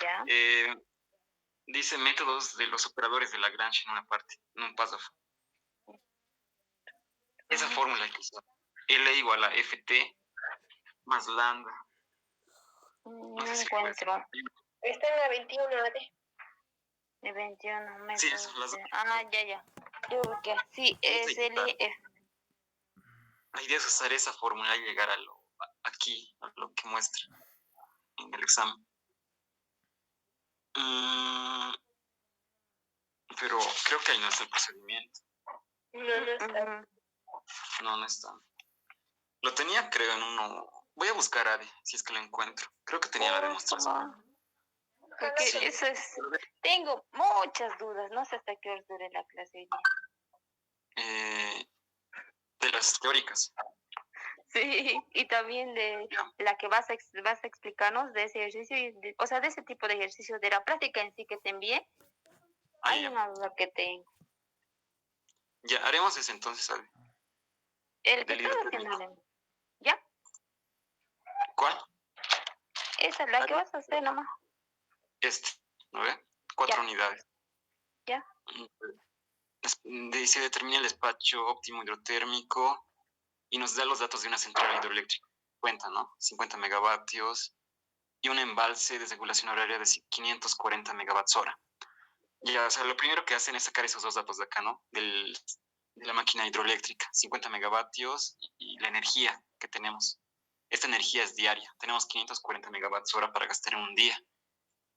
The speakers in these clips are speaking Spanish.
¿Ya? Dice métodos de los operadores de Lagrange en una parte, en un párrafo. Esa fórmula hay que usar. L igual a Ft más lambda. No encuentro. Está en la 21, ¿vale? De 21 metros. Sí, son las dos. Ya. Yo que sí, es LF. La idea es usar esa fórmula y llegar a aquí, a lo que muestra en el examen. Pero creo que ahí no está el procedimiento. No está. No está. Lo tenía, creo, en uno. Voy a buscar a si es que lo encuentro. Creo que tenía la demostración. Porque eso es. Tengo muchas dudas. No sé hasta qué hora dure la clase hoy día. De las teóricas. Sí, y también de la que vas a explicarnos de ese ejercicio, o sea, de ese tipo de ejercicio, de la práctica en sí que te envié. Hay una duda que tengo. Ya, haremos ese entonces, ¿sabes? El que estaba haciendo. ¿Ya? ¿Cuál? Esa es la que vas a hacer nomás. ¿No ve? 4 unidades. Ya. Se determina el despacho óptimo hidrotérmico y nos da los datos de una central hidroeléctrica. Cuenta, ¿no? 50 megavatios y un embalse de regulación horaria de 540 megawatts hora. Ya, o sea, lo primero que hacen es sacar esos dos datos de acá, ¿no? De la máquina hidroeléctrica, 50 megavatios y la energía que tenemos. Esta energía es diaria. Tenemos 540 megawatts hora para gastar en un día.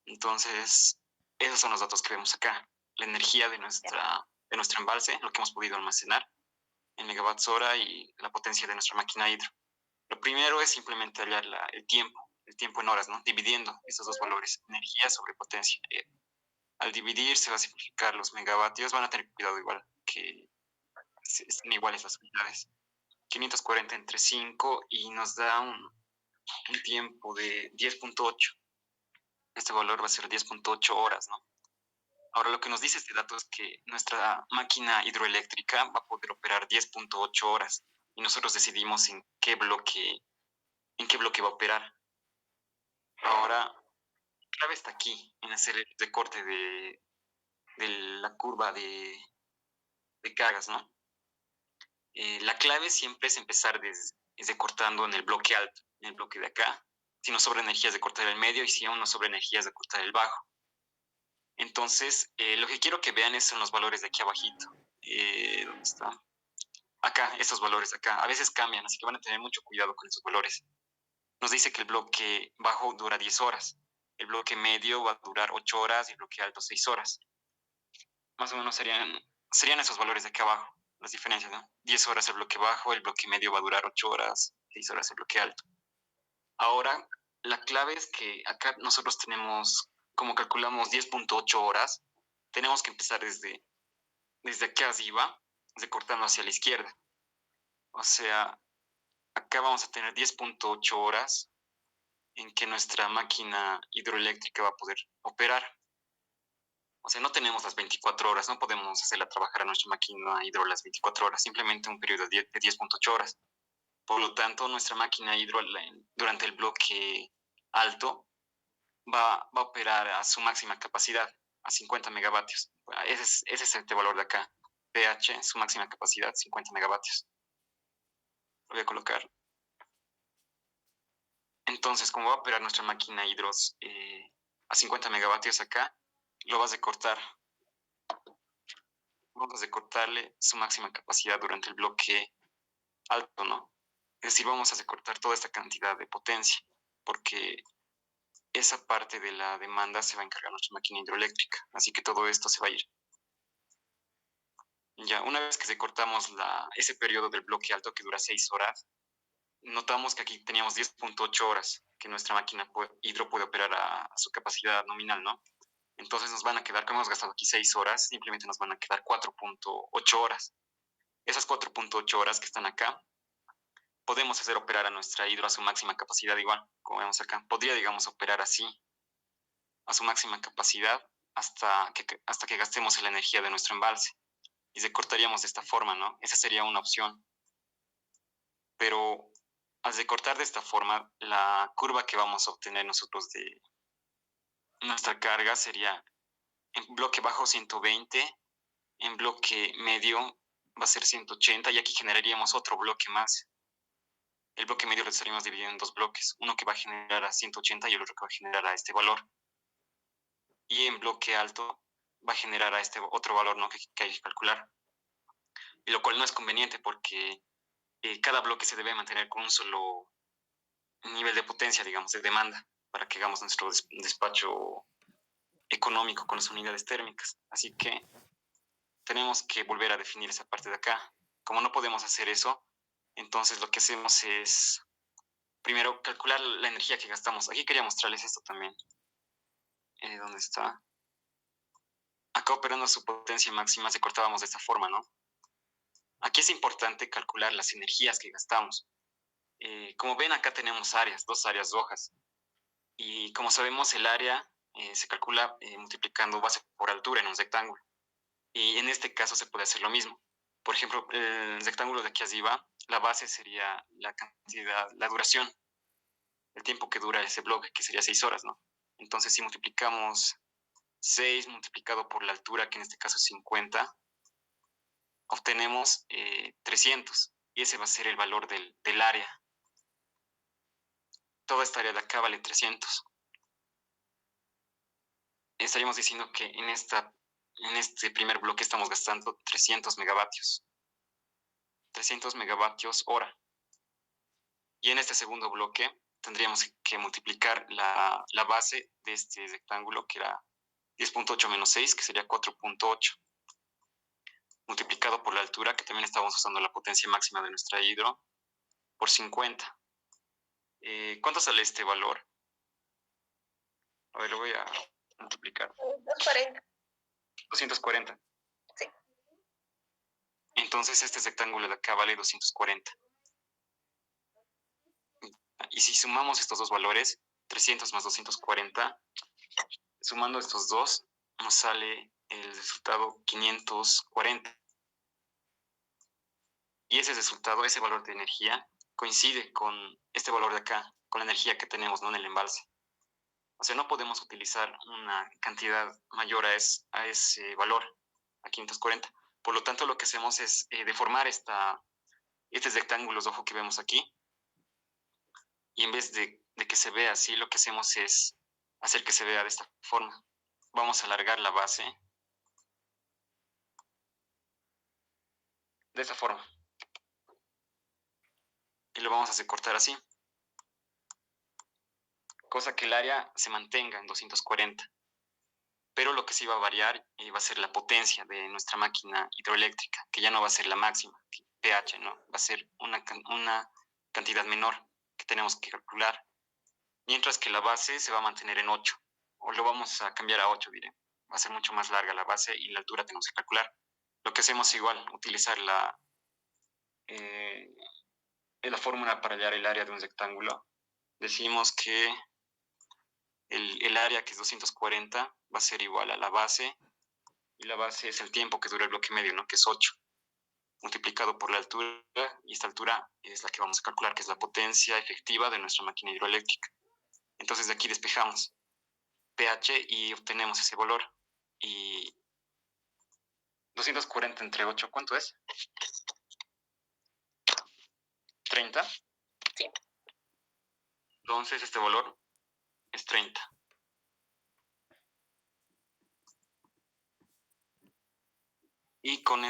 Entonces, esos son los datos que vemos acá. La energía de nuestro embalse, lo que hemos podido almacenar en megawatts hora y la potencia de nuestra máquina hidro. Lo primero es simplemente hallar el tiempo en horas, ¿no? Dividiendo esos dos valores, energía sobre potencia. Al dividir se va a simplificar los megavatios, van a tener cuidado igual que estén iguales las unidades. 540 entre 5 y nos da un tiempo de 10.8. Este valor va a ser 10.8 horas, ¿no? Ahora, lo que nos dice este dato es que nuestra máquina hidroeléctrica va a poder operar 10.8 horas y nosotros decidimos en qué bloque va a operar. Ahora, la clave está aquí, en hacer el recorte de la curva de cargas, ¿no? La clave siempre es empezar desde cortando en el bloque alto, en el bloque de acá. Si nos sobra energía es de cortar el medio y si aún nos sobra energía es de cortar el bajo. Entonces, lo que quiero que vean son los valores de aquí abajito. ¿Dónde está? Acá, estos valores de acá. A veces cambian, así que van a tener mucho cuidado con estos valores. Nos dice que el bloque bajo dura 10 horas. El bloque medio va a durar 8 horas y el bloque alto 6 horas. Más o menos serían esos valores de acá abajo, las diferencias, ¿no? 10 horas el bloque bajo, el bloque medio va a durar 8 horas, 6 horas el bloque alto. Ahora, la clave es que acá nosotros tenemos, como calculamos 10.8 horas, tenemos que empezar desde aquí arriba, recortando hacia la izquierda. O sea, acá vamos a tener 10.8 horas en que nuestra máquina hidroeléctrica va a poder operar. O sea, no tenemos las 24 horas, no podemos hacerla trabajar a nuestra máquina hidro las 24 horas, simplemente un periodo de 10.8 horas. Por lo tanto, nuestra máquina hidro durante el bloque alto va a operar a su máxima capacidad, a 50 megavatios. Ese es este valor de acá. pH, su máxima capacidad, 50 megavatios. Lo voy a colocar. Entonces, como va a operar nuestra máquina hidros a 50 megavatios acá, lo vas a cortar. Vamos a cortarle su máxima capacidad durante el bloque alto, ¿no? Es decir, vamos a recortar toda esta cantidad de potencia, porque esa parte de la demanda se va a encargar nuestra máquina hidroeléctrica, así que todo esto se va a ir. Ya, una vez que recortamos ese periodo del bloque alto que dura 6 horas, notamos que aquí teníamos 10.8 horas que nuestra máquina hidro puede operar a su capacidad nominal, ¿no? Entonces nos van a quedar, como hemos gastado aquí 6 horas, simplemente nos van a quedar 4.8 horas. Esas 4.8 horas que están acá, podemos hacer operar a nuestra hidro a su máxima capacidad igual, como vemos acá. Podría, digamos, operar así, a su máxima capacidad, hasta que gastemos la energía de nuestro embalse. Y recortaríamos de esta forma, ¿no? Esa sería una opción. Pero Al recortar de esta forma, la curva que vamos a obtener nosotros de nuestra carga sería en bloque bajo 120, en bloque medio va a ser 180 y aquí generaríamos otro bloque más. El bloque medio lo estaríamos dividiendo en dos bloques, uno que va a generar a 180 y el otro que va a generar a este valor. Y en bloque alto va a generar a este otro valor, ¿no?, que hay que calcular. Y lo cual no es conveniente porque cada bloque se debe mantener con un solo nivel de potencia, digamos, de demanda, para que hagamos nuestro despacho económico con las unidades térmicas. Así que tenemos que volver a definir esa parte de acá. Como no podemos hacer eso, entonces lo que hacemos es primero calcular la energía que gastamos. Aquí quería mostrarles esto también. ¿Dónde está? Acá operando su potencia máxima se cortábamos de esta forma, ¿no? Aquí es importante calcular las energías que gastamos. Como ven, acá tenemos áreas, dos áreas rojas. Y como sabemos, el área se calcula multiplicando base por altura en un rectángulo. Y en este caso se puede hacer lo mismo. Por ejemplo, el rectángulo de aquí arriba, la base sería la cantidad, la duración, el tiempo que dura ese bloque, que sería 6 horas, ¿no? Entonces, si multiplicamos 6 multiplicado por la altura, que en este caso es 50, obtenemos 300. Y ese va a ser el valor del área. Toda esta área de acá vale 300. Estaríamos diciendo que en este primer bloque estamos gastando 300 megavatios. 300 megavatios hora. Y en este segundo bloque tendríamos que multiplicar la base de este rectángulo, que era 10.8 menos 6, que sería 4.8, multiplicado por la altura, que también estábamos usando la potencia máxima de nuestra hidro, por 50. ¿Cuánto sale este valor? A ver, lo voy a multiplicar. 240. 240. Sí. Entonces este rectángulo de acá vale 240. Y si sumamos estos dos valores, 300 más 240, sumando estos dos, nos sale el resultado 540. Y ese resultado, ese valor de energía, coincide con este valor de acá, con la energía que tenemos, ¿no?, en el embalse. O sea, no podemos utilizar una cantidad mayor a ese valor, a 540. Por lo tanto, lo que hacemos es deformar estos rectángulos de ojo que vemos aquí. Y en vez de que se vea así, lo que hacemos es hacer que se vea de esta forma. Vamos a alargar la base de esta forma. Y lo vamos a recortar así. Cosa que el área se mantenga en 240. Pero lo que sí va a variar va a ser la potencia de nuestra máquina hidroeléctrica, que ya no va a ser la máxima, pH, ¿no? Va a ser una cantidad menor que tenemos que calcular. Mientras que la base se va a mantener en 8, o lo vamos a cambiar a 8, diré. Va a ser mucho más larga la base y la altura tenemos que calcular. Lo que hacemos igual, utilizar la fórmula para hallar el área de un rectángulo. Decimos que el área, que es 240, va a ser igual a la base, y la base es el tiempo que dura el bloque medio, ¿no?, que es 8, multiplicado por la altura, y esta altura es la que vamos a calcular, que es la potencia efectiva de nuestra máquina hidroeléctrica. Entonces de aquí despejamos pH y obtenemos ese valor. Y 240 entre 8, ¿cuánto es? 30. Sí. Entonces este valor es 30. Y con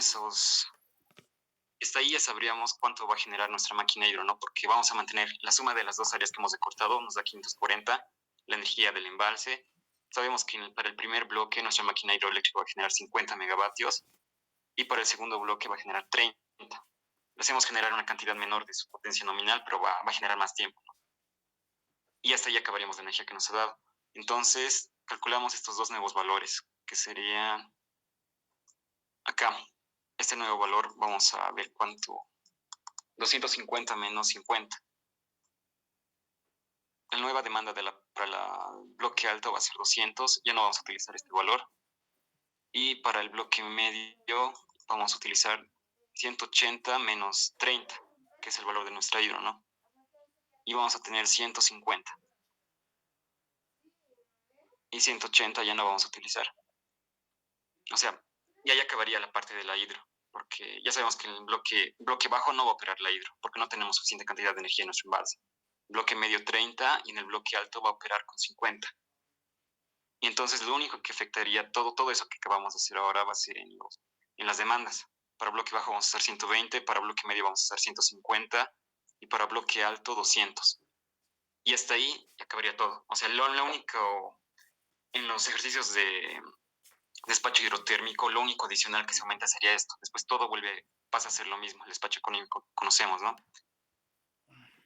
hasta ahí ya sabríamos cuánto va a generar nuestra máquina hidro, ¿no? Porque vamos a mantener la suma de las dos áreas que hemos recortado, nos da 540, la energía del embalse. Sabemos que para el primer bloque nuestra máquina hidroeléctrica va a generar 50 megavatios y para el segundo bloque va a generar 30. Le hacemos generar una cantidad menor de su potencia nominal, pero va a generar más tiempo, ¿no? Y hasta ahí acabaríamos la energía que nos ha dado. Entonces, calculamos estos dos nuevos valores, que serían acá. Este nuevo valor, vamos a ver cuánto. 250 menos 50. La nueva demanda para el bloque alto va a ser 200. Ya no vamos a utilizar este valor. Y para el bloque medio vamos a utilizar 180 menos 30, que es el valor de nuestra hidro, ¿no? y vamos a tener 150. Y 180 ya no vamos a utilizar. O sea, ya acabaría la parte de la hidro, porque ya sabemos que en el bloque bajo no va a operar la hidro, porque no tenemos suficiente cantidad de energía en nuestro embalse. Bloque medio 30 y en el bloque alto va a operar con 50. Y entonces lo único que afectaría todo eso que acabamos de hacer ahora va a ser en las demandas. Para bloque bajo vamos a usar 120, para bloque medio vamos a usar 150 y para bloque alto 200. Y hasta ahí acabaría todo. O sea, lo único en los ejercicios de despacho hidrotérmico, lo único adicional que se aumenta sería esto. Después todo pasa a ser lo mismo, el despacho económico conocemos, ¿no?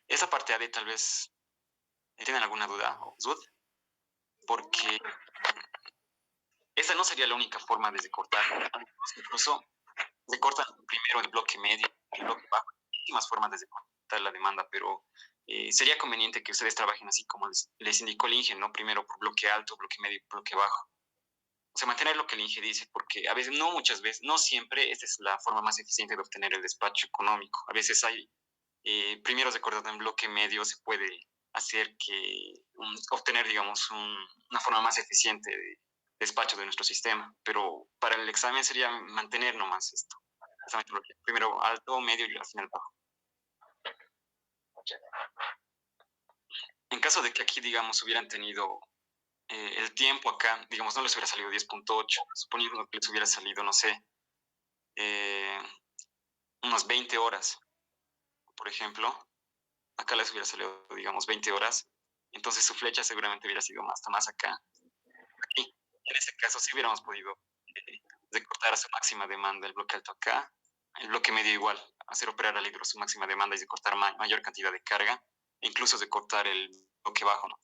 Esa parte AD tal vez tienen alguna duda, Zud, porque esa no sería la única forma de cortar. Incluso se corta primero el bloque medio, el bloque bajo, hay muchísimas formas de cortar la demanda, pero sería conveniente que ustedes trabajen así como les indicó el INGE, ¿no? Primero por bloque alto, bloque medio y bloque bajo. O sea, mantener lo que el INGE dice, porque a veces, no muchas veces, no siempre, esta es la forma más eficiente de obtener el despacho económico. A veces hay primeros de cortado en bloque medio, se puede hacer que obtener, digamos, una forma más eficiente de despacho de nuestro sistema. Pero para el examen sería mantener nomás esto. Primero alto, medio y al final bajo. En caso de que aquí, digamos, hubieran tenido el tiempo acá, digamos, no les hubiera salido 10.8, suponiendo que les hubiera salido, no sé, unas 20 horas, por ejemplo, acá les hubiera salido, digamos, 20 horas, entonces su flecha seguramente hubiera sido más acá. Aquí, en este caso, sí hubiéramos podido recortar a su máxima demanda el bloque alto acá, el bloque medio igual, hacer operar al hidro a su máxima demanda y de cortar mayor cantidad de carga, e incluso de cortar el bloque bajo, ¿no?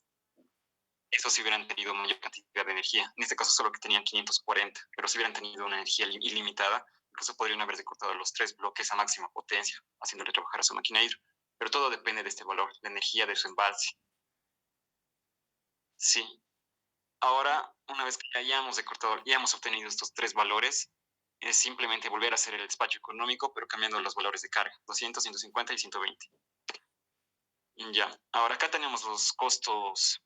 Estos sí hubieran tenido mayor cantidad de energía. En este caso solo que tenían 540, pero si hubieran tenido una energía ilimitada, incluso podrían haber cortado los 3 bloques a máxima potencia, haciéndole trabajar a su máquina hidro. Pero todo depende de este valor, la energía de su embalse. Sí. Ahora, una vez que ya hemos obtenido estos 3 valores, es simplemente volver a hacer el despacho económico, pero cambiando los valores de carga, 200, 150 y 120. Ya, ahora acá tenemos los costos,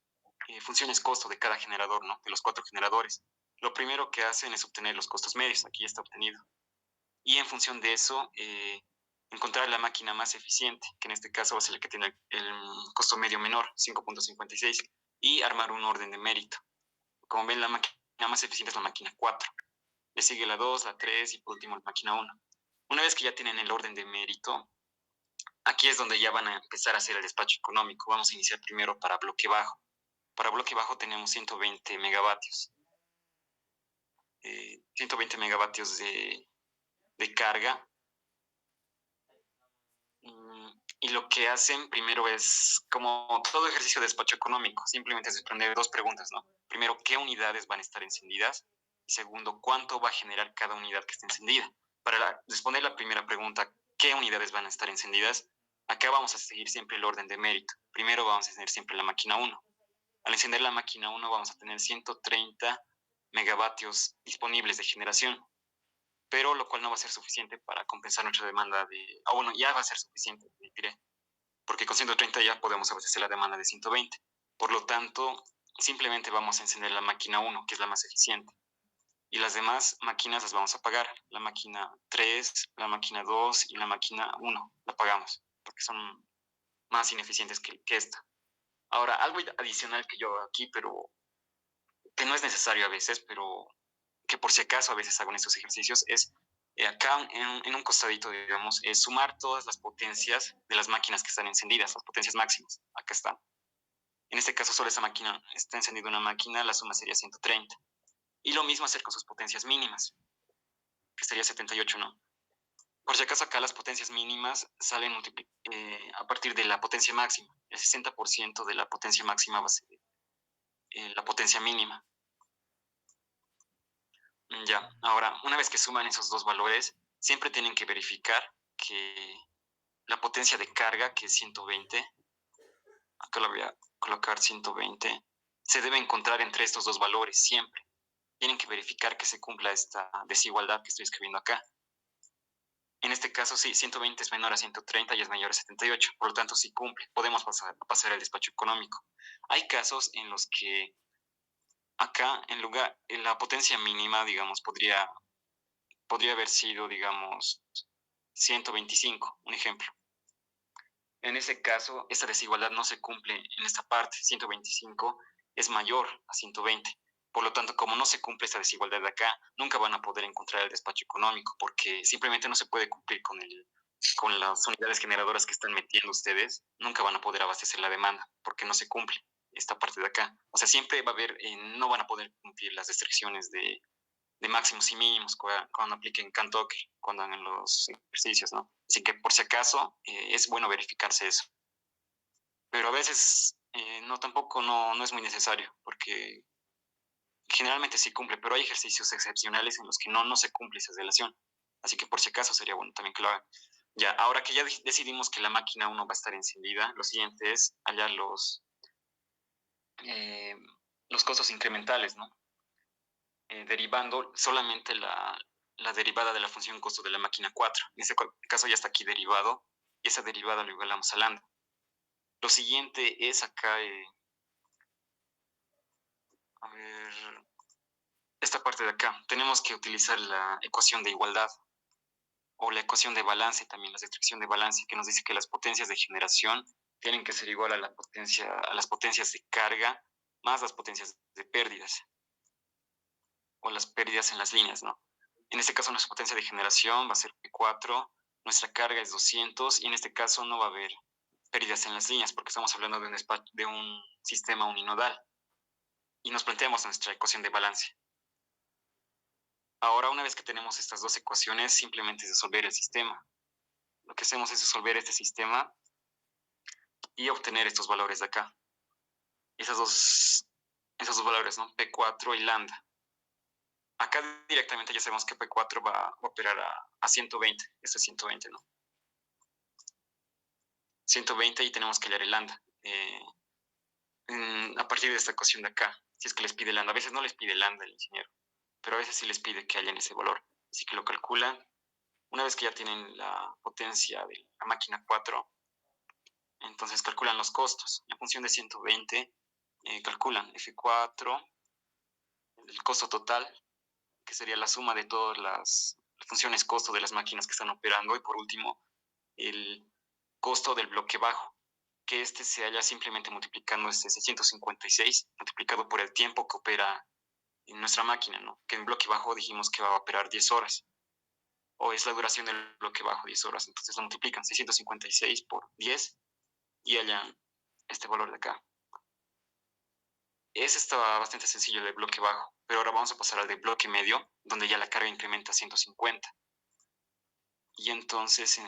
funciones costo de cada generador, ¿no? De los 4 generadores. Lo primero que hacen es obtener los costos medios, aquí está obtenido. Y en función de eso, encontrar la máquina más eficiente, que en este caso va a ser la que tiene el costo medio menor, 5.56, y armar un orden de mérito. Como ven, la máquina más eficiente es la máquina 4. Le sigue la 2, la 3 y por último la máquina 1. Una vez que ya tienen el orden de mérito, aquí es donde ya van a empezar a hacer el despacho económico. Vamos a iniciar primero para bloque bajo. Para bloque bajo tenemos 120 megavatios. 120 megavatios de carga. Y lo que hacen primero es, como todo ejercicio de despacho económico, simplemente es responder 2 preguntas, ¿no? Primero, ¿qué unidades van a estar encendidas? Y segundo, ¿cuánto va a generar cada unidad que esté encendida? Para responder la primera pregunta, ¿qué unidades van a estar encendidas? Acá vamos a seguir siempre el orden de mérito. Primero vamos a encender siempre la máquina 1. Al encender la máquina 1 vamos a tener 130 megavatios disponibles de generación, pero lo cual no va a ser suficiente para compensar nuestra demanda bueno, ya va a ser suficiente, diré, porque con 130 ya podemos abastecer la demanda de 120. Por lo tanto, simplemente vamos a encender la máquina 1, que es la más eficiente, y las demás máquinas las vamos a apagar. La máquina 3, la máquina 2 y la máquina 1 la apagamos, porque son más ineficientes que esta. Ahora, algo adicional que yo hago aquí, pero que no es necesario a veces, pero que por si acaso a veces hago en estos ejercicios, es acá en un costadito, digamos, sumar todas las potencias de las máquinas que están encendidas, las potencias máximas. Acá están. En este caso, solo esa máquina, está encendida una máquina, la suma sería 130. Y lo mismo hacer con sus potencias mínimas, que sería 78, ¿no? Por si acaso, acá las potencias mínimas salen a partir de la potencia máxima. El 60% de la potencia máxima va a ser la potencia mínima. Ya, ahora, una vez que suman esos 2 valores, siempre tienen que verificar que la potencia de carga, que es 120, acá la voy a colocar 120, se debe encontrar entre estos 2 valores siempre. Tienen que verificar que se cumpla esta desigualdad que estoy escribiendo acá. En este caso, sí, 120 es menor a 130 y es mayor a 78, por lo tanto, sí cumple. Podemos pasar al despacho económico. Hay casos en los que acá, en la potencia mínima, digamos, podría haber sido, digamos, 125, un ejemplo. En ese caso, esta desigualdad no se cumple en esta parte. 125 es mayor a 120. Por lo tanto, como no se cumple esta desigualdad de acá, nunca van a poder encontrar el despacho económico porque simplemente no se puede cumplir con las unidades generadoras que están metiendo ustedes. Nunca van a poder abastecer la demanda porque no se cumple esta parte de acá. O sea, siempre va a haber, no van a poder cumplir las restricciones de máximos y mínimos cuando apliquen Cantoque, cuando hagan los ejercicios, ¿no? Así que por si acaso es bueno verificarse eso. Pero a veces no, tampoco no es muy necesario, porque generalmente sí cumple, pero hay ejercicios excepcionales en los que no se cumple esa relación. Así que por si acaso sería bueno también que lo hagan. Ya, ahora que ya decidimos que la máquina 1 va a estar encendida, lo siguiente es hallar eh, los costos incrementales, ¿no? Derivando solamente la derivada de la función costo de la máquina 4. En este caso ya está aquí derivado, y esa derivada lo igualamos a lambda. Lo siguiente es acá, a ver, esta parte de acá. Tenemos que utilizar la ecuación de igualdad o la ecuación de balance, también la restricción de balance, que nos dice que las potencias de generación tienen que ser igual a las potencias de carga más las potencias de pérdidas o las pérdidas en las líneas, ¿no? En este caso nuestra potencia de generación va a ser P4, nuestra carga es 200 y en este caso no va a haber pérdidas en las líneas porque estamos hablando de un sistema uninodal y nos planteamos nuestra ecuación de balance. Ahora, una vez que tenemos estas dos ecuaciones, simplemente es resolver el sistema. Lo que hacemos es resolver este sistema y obtener estos valores de acá. Esos dos valores, ¿no? P4 y lambda. Acá directamente ya sabemos que P4 va a operar a 120. Este es 120, ¿no? 120 y tenemos que hallar el lambda. A partir de esta ecuación de acá, si es que les pide lambda. A veces no les pide lambda el ingeniero, pero a veces sí les pide que hallen ese valor. Así que lo calculan. Una vez que ya tienen la potencia de la máquina 4, entonces calculan los costos. En función de 120, calculan F4, el costo total, que sería la suma de todas las funciones costo de las máquinas que están operando. Y por último, el costo del bloque bajo, que este se halla simplemente multiplicando este 656 multiplicado por el tiempo que opera en nuestra máquina, ¿no? Que en bloque bajo dijimos que va a operar 10 horas, o es la duración del bloque bajo 10 horas, entonces lo multiplican 656 por 10 y hallan este valor de acá. Ese estaba bastante sencillo el de bloque bajo, pero ahora vamos a pasar al de bloque medio, donde ya la carga incrementa a 150. Y entonces,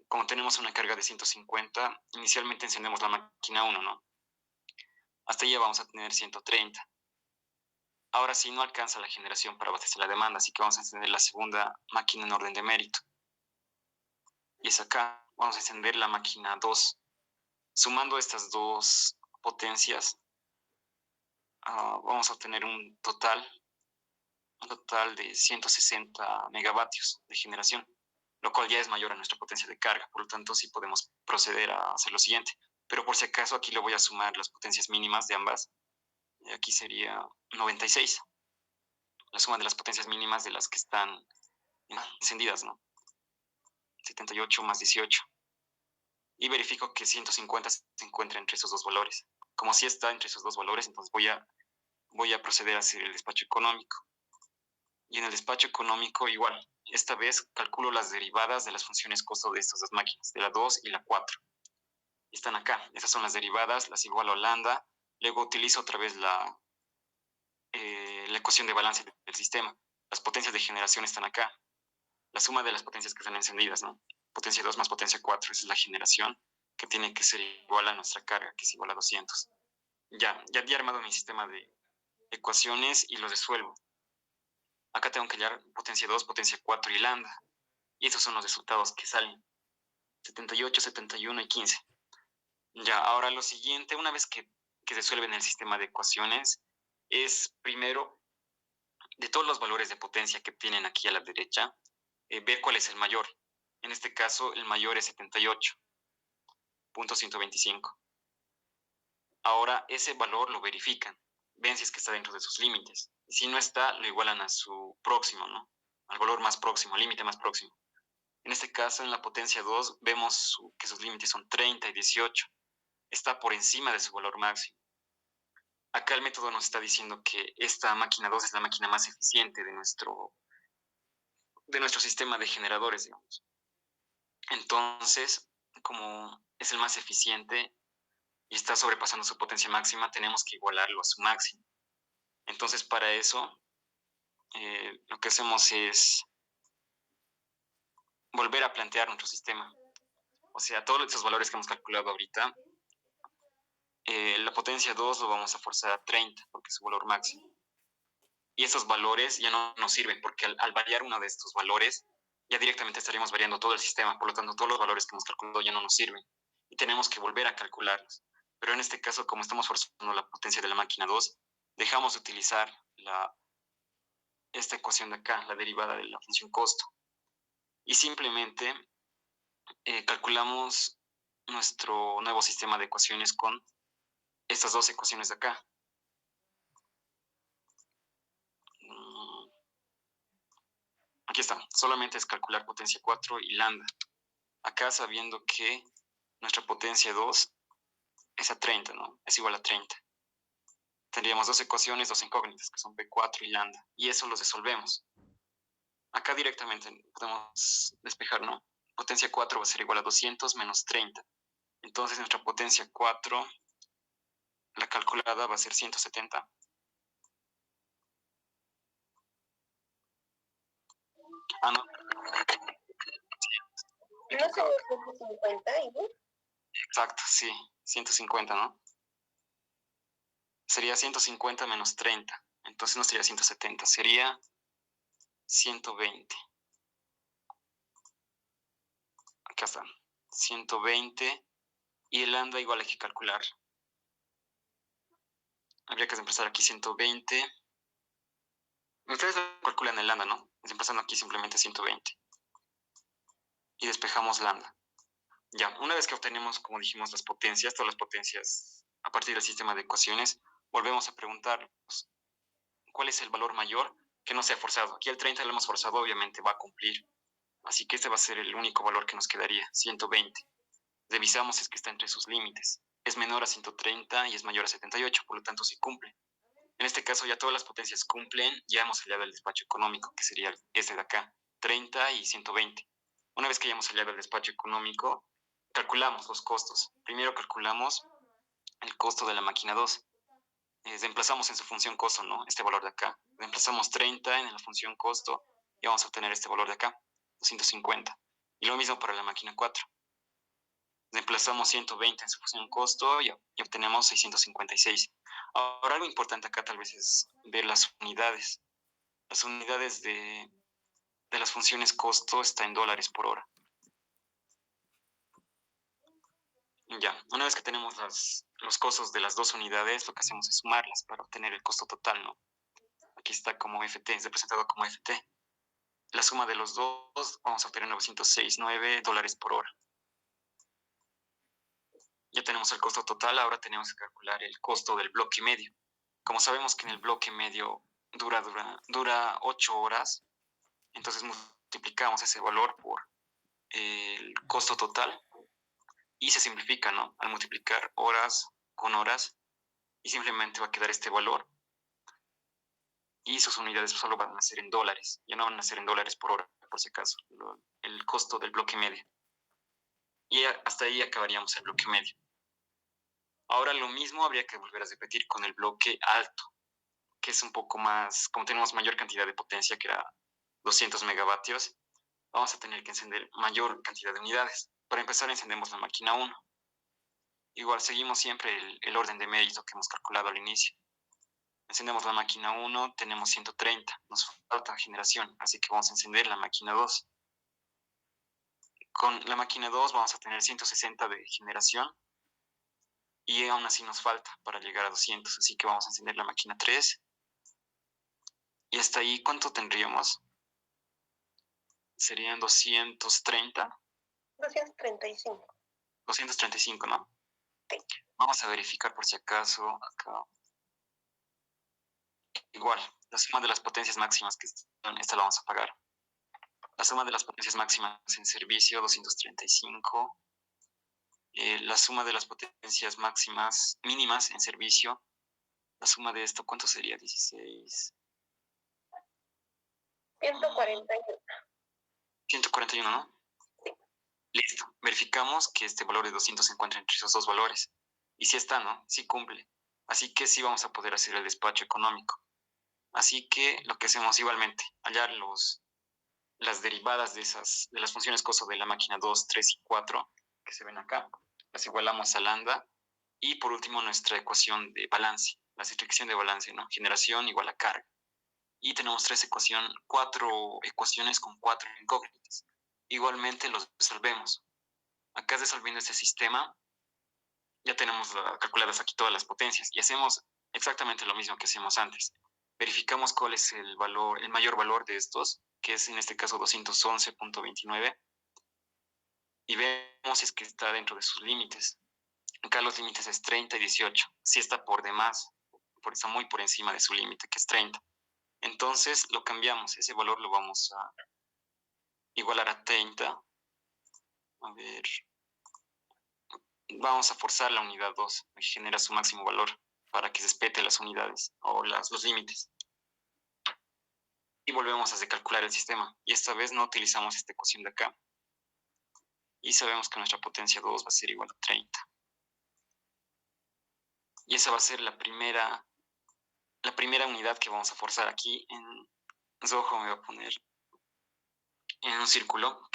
como tenemos una carga de 150, inicialmente encendemos la máquina 1, ¿no? Hasta ahí ya vamos a tener 130. Ahora sí no alcanza la generación para abastecer la demanda, así que vamos a encender la segunda máquina en orden de mérito. Y es acá, vamos a encender la máquina 2. Sumando estas dos potencias, vamos a obtener un total de 160 megavatios de generación, lo cual ya es mayor a nuestra potencia de carga. Por lo tanto, sí podemos proceder a hacer lo siguiente. Pero por si acaso, aquí le voy a sumar las potencias mínimas de ambas. Y aquí sería 96. La suma de las potencias mínimas de las que están encendidas, ¿no? 78 más 18. Y verifico que 150 se encuentra entre esos dos valores. Como si está entre esos dos valores, entonces voy a proceder a hacer el despacho económico. Y en el despacho económico igual. Esta vez calculo las derivadas de las funciones costo de estas dos máquinas, de la 2 y la 4. Están acá. Esas son las derivadas, las igualo a lambda. Luego utilizo otra vez la ecuación de balance del sistema. Las potencias de generación están acá. La suma de las potencias que están encendidas, ¿no? Potencia 2 más potencia 4, esa es la generación, que tiene que ser igual a nuestra carga, que es igual a 200. Ya he armado mi sistema de ecuaciones y lo resuelvo. Acá tengo que hallar potencia 2, potencia 4 y lambda. Y esos son los resultados que salen. 78, 71 y 15. Ya, ahora lo siguiente, una vez que resuelven el sistema de ecuaciones, es primero, de todos los valores de potencia que tienen aquí a la derecha, ver cuál es el mayor. En este caso, el mayor es 78.125. Ahora, ese valor lo verifican. Ven si es que está dentro de sus límites. Y si no está, lo igualan a su próximo, ¿no? Al valor más próximo, al límite más próximo. En este caso, en la potencia 2, vemos que sus límites son 30 y 18. Está por encima de su valor máximo. Acá el método nos está diciendo que esta máquina 2 es la máquina más eficiente de nuestro sistema de generadores, digamos. Entonces, como es el más eficiente y está sobrepasando su potencia máxima, tenemos que igualarlo a su máximo. Entonces, para eso, lo que hacemos es volver a plantear nuestro sistema. O sea, todos esos valores que hemos calculado ahorita, la potencia 2 lo vamos a forzar a 30, porque es su valor máximo. Y esos valores ya no nos sirven, porque al variar uno de estos valores, ya directamente estaríamos variando todo el sistema. Por lo tanto, todos los valores que hemos calculado ya no nos sirven. Y tenemos que volver a calcularlos. Pero en este caso, como estamos forzando la potencia de la máquina 2, dejamos de utilizar esta ecuación de acá, la derivada de la función costo. Y simplemente calculamos nuestro nuevo sistema de ecuaciones con estas dos ecuaciones de acá. Aquí está, solamente es calcular potencia 4 y lambda. Acá sabiendo que nuestra potencia 2 es a 30, ¿no? Es igual a 30. Tendríamos dos ecuaciones, dos incógnitas, que son P4 y lambda, y eso lo resolvemos. Acá directamente podemos despejar, ¿no? Potencia 4 va a ser igual a 200 menos 30. Entonces nuestra potencia 4, la calculada va a ser 170. Ah, no. ¿No sería 150, Ivo? Exacto, sí. 150, ¿no? Sería 150 menos 30. Entonces no sería 170, sería 120. Acá está. 120. Y el lambda igual hay que calcular. Habría que empezar aquí 120. Ustedes calculan el lambda, ¿no? Empezando aquí simplemente 120. Y despejamos lambda. Ya, una vez que obtenemos, como dijimos, las potencias, todas las potencias a partir del sistema de ecuaciones, volvemos a preguntarnos cuál es el valor mayor que no sea forzado. Aquí el 30 lo hemos forzado, obviamente va a cumplir. Así que este va a ser el único valor que nos quedaría, 120. Revisamos si es que está entre sus límites. Es menor a 130 y es mayor a 78, por lo tanto sí cumple. En este caso ya todas las potencias cumplen, ya hemos hallado el despacho económico, que sería este de acá, 30 y 120. Una vez que hayamos hallado el despacho económico, calculamos los costos. Primero calculamos el costo de la máquina 2. Reemplazamos en su función costo, ¿no? Este valor de acá. Reemplazamos 30 en la función costo y vamos a obtener este valor de acá, 250. Y lo mismo para la máquina 4. Reemplazamos 120 en su función costo y obtenemos 656. Ahora, algo importante acá tal vez es ver las unidades. Las unidades de las funciones costo está en dólares por hora. Ya, una vez que tenemos los costos de las dos unidades, lo que hacemos es sumarlas para obtener el costo total, ¿no? Aquí está como FT, es representado como FT. La suma de los dos, vamos a obtener 906.9 dólares por hora. Ya tenemos el costo total, ahora tenemos que calcular el costo del bloque medio. Como sabemos que en el bloque medio dura 8 horas, entonces multiplicamos ese valor por el costo total y se simplifica, ¿no? Al multiplicar horas con horas y simplemente va a quedar este valor y sus unidades solo van a ser en dólares, ya no van a ser en dólares por hora, por si acaso, el costo del bloque medio. Y hasta ahí acabaríamos el bloque medio. Ahora lo mismo habría que volver a repetir con el bloque alto, que es un poco más, como tenemos mayor cantidad de potencia, que era 200 megavatios, vamos a tener que encender mayor cantidad de unidades. Para empezar, encendemos la máquina 1. Igual seguimos siempre el orden de mérito que hemos calculado al inicio. Encendemos la máquina 1, tenemos 130, nos falta generación, así que vamos a encender la máquina 2. Con la máquina 2 vamos a tener 160 de generación y aún así nos falta para llegar a 200, así que vamos a encender la máquina 3. Y hasta ahí, ¿cuánto tendríamos? serían 230, 235. 235, ¿no? Sí. Vamos a verificar por si acaso acá. Igual, la suma de las potencias máximas que están, esta la vamos a pagar. La suma de las potencias máximas en servicio, 235. La suma de las potencias máximas, mínimas en servicio, la suma de esto, ¿cuánto sería? 16. 141. 141, ¿no? Sí. Listo. Verificamos que este valor de 200 se encuentra entre esos dos valores. Y si está, ¿no? Sí cumple. Así que sí vamos a poder hacer el despacho económico. Así que lo que hacemos igualmente, hallar las derivadas de las funciones coso de la máquina 2, 3 y 4 que se ven acá. Las igualamos a lambda. Y por último nuestra ecuación de balance, la ecuación de balance, ¿no? Generación igual a carga. Y tenemos cuatro ecuaciones con 4 incógnitas. Igualmente los resolvemos. Acá resolviendo este sistema, ya tenemos calculadas aquí todas las potencias y hacemos exactamente lo mismo que hacíamos antes. Verificamos cuál es el valor, el mayor valor de estos, que es en este caso 211.29, y vemos si es que está dentro de sus límites. Acá los límites es 30 y 18. Si está por demás, está muy por encima de su límite, que es 30. Entonces lo cambiamos, ese valor lo vamos a igualar a 30. A ver, vamos a forzar la unidad 2, que genera su máximo valor, para que se respete las unidades o los límites. Y volvemos a recalcular el sistema. Y esta vez no utilizamos esta ecuación de acá. Y sabemos que nuestra potencia 2 va a ser igual a 30. Y esa va a ser la primera unidad que vamos a forzar aquí. En rojo me voy a poner en un círculo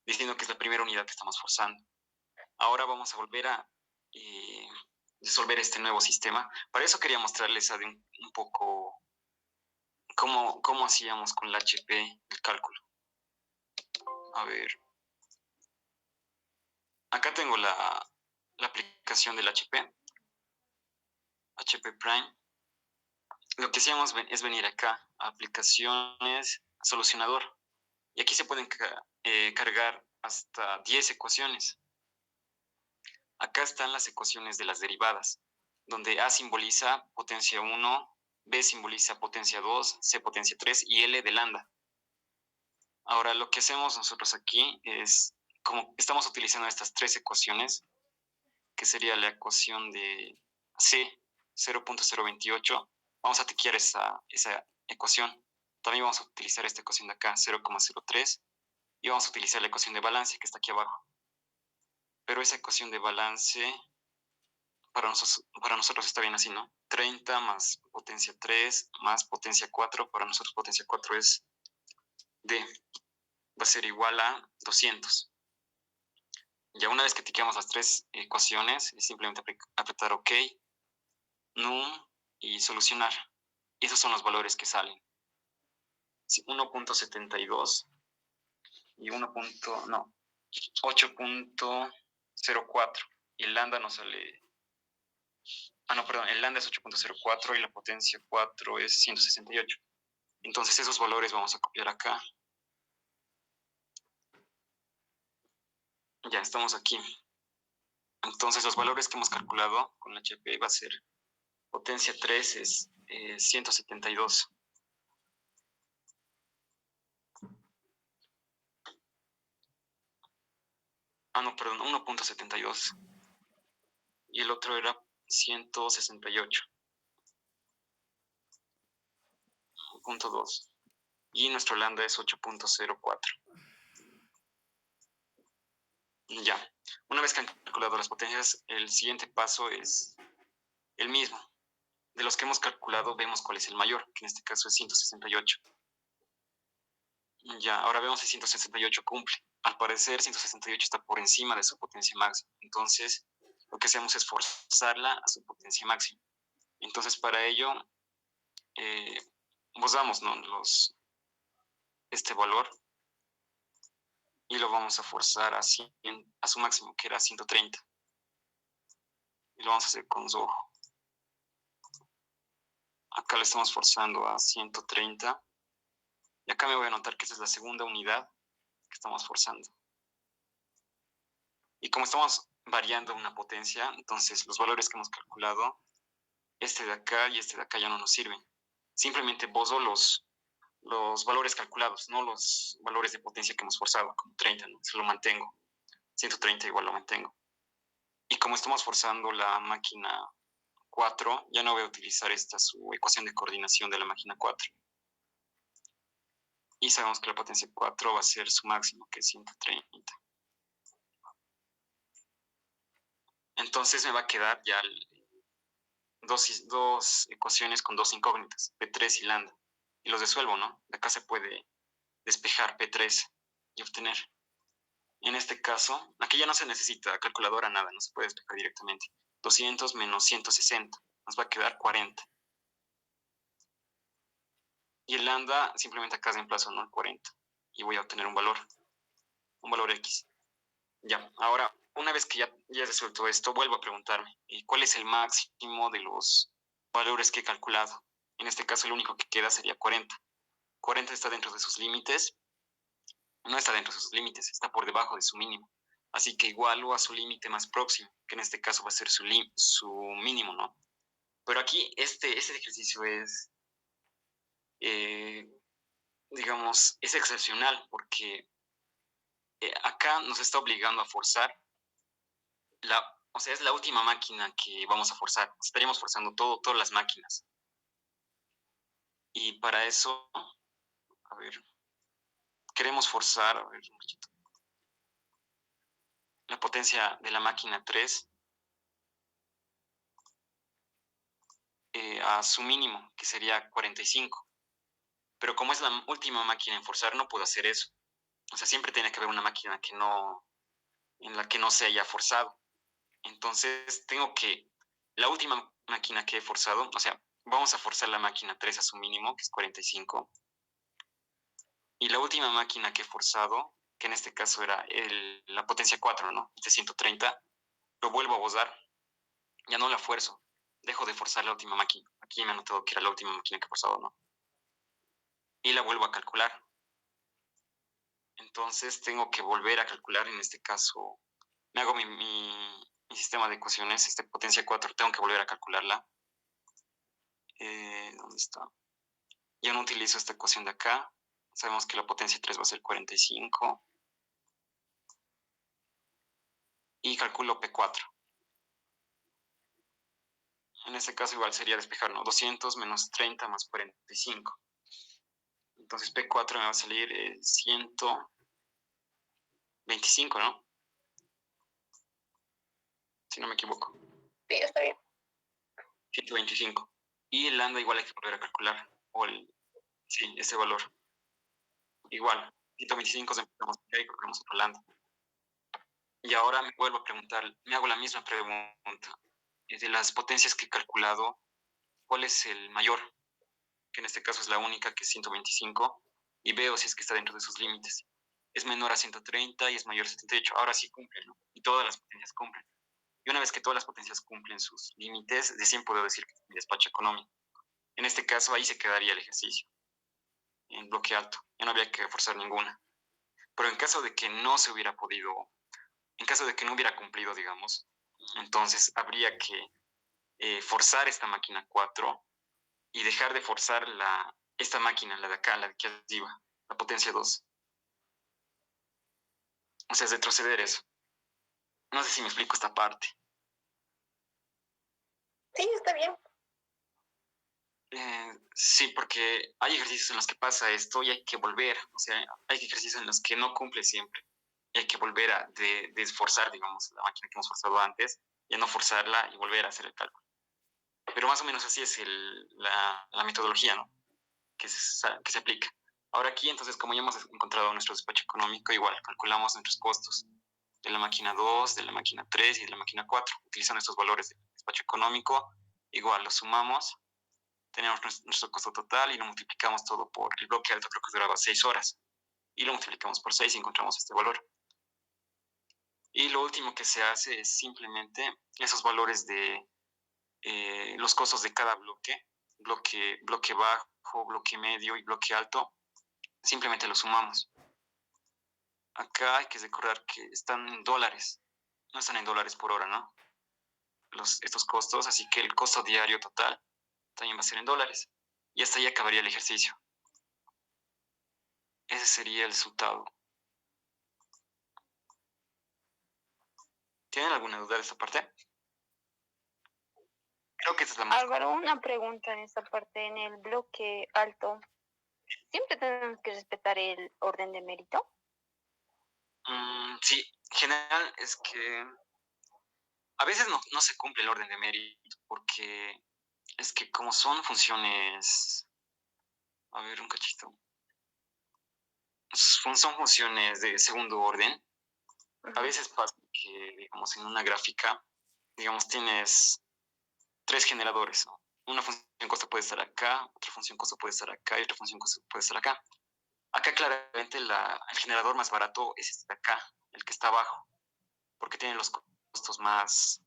diciendo que es la primera unidad que estamos forzando. Ahora vamos a volver a resolver este nuevo sistema. Para eso quería mostrarles un poco cómo hacíamos con el HP el cálculo. A ver. Acá tengo la aplicación del HP Prime. Lo que hacíamos es venir acá a aplicaciones, solucionador. Y aquí se pueden cargar hasta 10 ecuaciones. Acá están las ecuaciones de las derivadas, donde A simboliza potencia 1, B simboliza potencia 2, C potencia 3 y L de lambda. Ahora, lo que hacemos nosotros aquí es, como estamos utilizando estas tres ecuaciones, que sería la ecuación de C 0.028, vamos a tiquear esa ecuación. También vamos a utilizar esta ecuación de acá, 0.03, y vamos a utilizar la ecuación de balance que está aquí abajo. Pero esa ecuación de balance para nosotros está bien así, ¿no? 30 más potencia 3 más potencia 4, para nosotros potencia 4 es D, va a ser igual a 200. Ya una vez que tiqueamos las tres ecuaciones, es simplemente apretar OK, num y solucionar. Y esos son los valores que salen. 1.72 y 8.04. Y el lambda nos sale... no, perdón, el lambda es 8.04 y la potencia 4 es 168. Entonces esos valores vamos a copiar acá. Ya estamos aquí. Entonces los valores que hemos calculado con la HP va a ser potencia 3 es 172. No, perdón, 1.72. Y el otro era 168.2. Y nuestro lambda es 8.04. Ya, una vez que han calculado las potencias, el siguiente paso es el mismo. De los que hemos calculado, vemos cuál es el mayor, que en este caso es 168. Ya, ahora vemos si 168 cumple. Al parecer, 168 está por encima de su potencia máxima. Entonces, lo que hacemos es forzarla a su potencia máxima. Entonces, para ello, usamos, ¿no?, este valor y lo vamos a forzar a su máximo, que era 130. Y lo vamos a hacer con rojo. Acá lo estamos forzando a 130. Y acá me voy a anotar que esa es la segunda unidad que estamos forzando. Y como estamos variando una potencia, entonces los valores que hemos calculado, este de acá y este de acá ya no nos sirven. Simplemente bozo los valores calculados, no los valores de potencia que hemos forzado, como 30, ¿no? Se lo mantengo. 130 igual lo mantengo. Y como estamos forzando la máquina 4, ya no voy a utilizar esta su ecuación de coordinación de la máquina 4. Y sabemos que la potencia 4 va a ser su máximo, que es 130. Entonces me va a quedar ya dos ecuaciones con dos incógnitas, P3 y lambda. Y los resuelvo, ¿no? De acá se puede despejar P3 y obtener. En este caso, aquí ya no se necesita calculadora, nada, no se puede despejar directamente. 200 menos 160, nos va a quedar 40. Y el lambda simplemente acá reemplazo, ¿no? 40. Y voy a obtener un valor X. Ya, ahora, una vez que ya he resuelto esto, vuelvo a preguntarme, ¿cuál es el máximo de los valores que he calculado? En este caso, el único que queda sería 40. 40 está dentro de sus límites. No está dentro de sus límites, está por debajo de su mínimo. Así que igualo a su límite más próximo, que en este caso va a ser su mínimo, ¿no? Pero aquí este ejercicio es, digamos, es excepcional porque acá nos está obligando a forzar o sea, es la última máquina que vamos a forzar. Estaríamos forzando todas las máquinas. Y para eso, a ver, queremos forzar, a ver, un poquito, la potencia de la máquina 3 a su mínimo, que sería 45. Pero como es la última máquina en forzar, no puedo hacer eso. O sea, siempre tiene que haber una máquina en la que no se haya forzado. Entonces, la última máquina que he forzado, o sea, vamos a forzar la máquina 3 a su mínimo, que es 45. Y la última máquina que he forzado, que en este caso era la potencia 4, ¿no? De 130, lo vuelvo a bozar. Ya no la fuerzo. Dejo de forzar la última máquina. Aquí me he notado que era la última máquina que he forzado, ¿no? Y la vuelvo a calcular. Entonces tengo que volver a calcular, en este caso, me hago mi sistema de ecuaciones, potencia 4, tengo que volver a calcularla. ¿Dónde está? Ya no utilizo esta ecuación de acá. Sabemos que la potencia 3 va a ser 45. Y calculo P4. En este caso igual sería despejar, ¿no? 200 menos 30 más 45. Entonces P4 me va a salir 125, ¿no? Si no me equivoco. Sí, está bien. 125. Y el lambda igual hay que volver a calcular. Sí, ese valor. Igual, 125 empezamos acá y calculamos otro lambda. Y ahora me vuelvo a preguntar, me hago la misma pregunta. De las potencias que he calculado, ¿cuál es el mayor? Que en este caso es la única, que es 125. Y veo si es que está dentro de sus límites. Es menor a 130 y es mayor a 78. Ahora sí cumple, ¿no? Y todas las potencias cumplen. Y una vez que todas las potencias cumplen sus límites, recién puedo decir que es mi despacho económico. En este caso, ahí se quedaría el ejercicio, en bloque alto. Ya no habría que forzar ninguna. Pero en caso de que no se hubiera podido, en caso de que no hubiera cumplido, digamos, entonces habría que forzar esta máquina 4 y dejar de forzar esta máquina, la de acá, la de aquí arriba, la potencia 2. O sea, es retroceder eso. No sé si me explico esta parte. Sí, está bien. Sí, porque hay ejercicios en los que pasa esto y hay que volver. O sea, hay ejercicios en los que no cumple siempre. Y hay que volver a esforzar, digamos, la máquina que hemos forzado antes, y a no forzarla y volver a hacer el cálculo. Pero más o menos así es la metodología, ¿no? Que se aplica. Ahora aquí, entonces, como ya hemos encontrado nuestro despacho económico, igual calculamos nuestros costos de la máquina 2, de la máquina 3 y de la máquina 4. Utilizando estos valores del despacho económico, igual los sumamos, tenemos nuestro costo total y lo multiplicamos todo por el bloque alto, creo que duraba 6 horas. Y lo multiplicamos por 6 y encontramos este valor. Y lo último que se hace es simplemente esos valores de los costos de cada bloque, bloque bajo, bloque medio y bloque alto, simplemente lo sumamos. Acá hay que recordar que están en dólares, no están en dólares por hora, ¿no? Estos costos, así que el costo diario total también va a ser en dólares. Y hasta ahí acabaría el ejercicio. Ese sería el resultado. ¿Tienen alguna duda de esta parte? Creo que esta es la más... Álvaro, una pregunta en esta parte, en el bloque alto. ¿Siempre tenemos que respetar el orden de mérito? Sí, en general es que a veces no se cumple el orden de mérito porque es que como son funciones, a ver un cachito, son funciones de segundo orden, a veces pasa que, digamos, en una gráfica, digamos, tienes tres generadores, ¿no? Una función costo puede estar acá, otra función costo puede estar acá y otra función costo puede estar acá. Acá claramente el generador más barato es este de acá, el que está abajo, porque tiene los costos más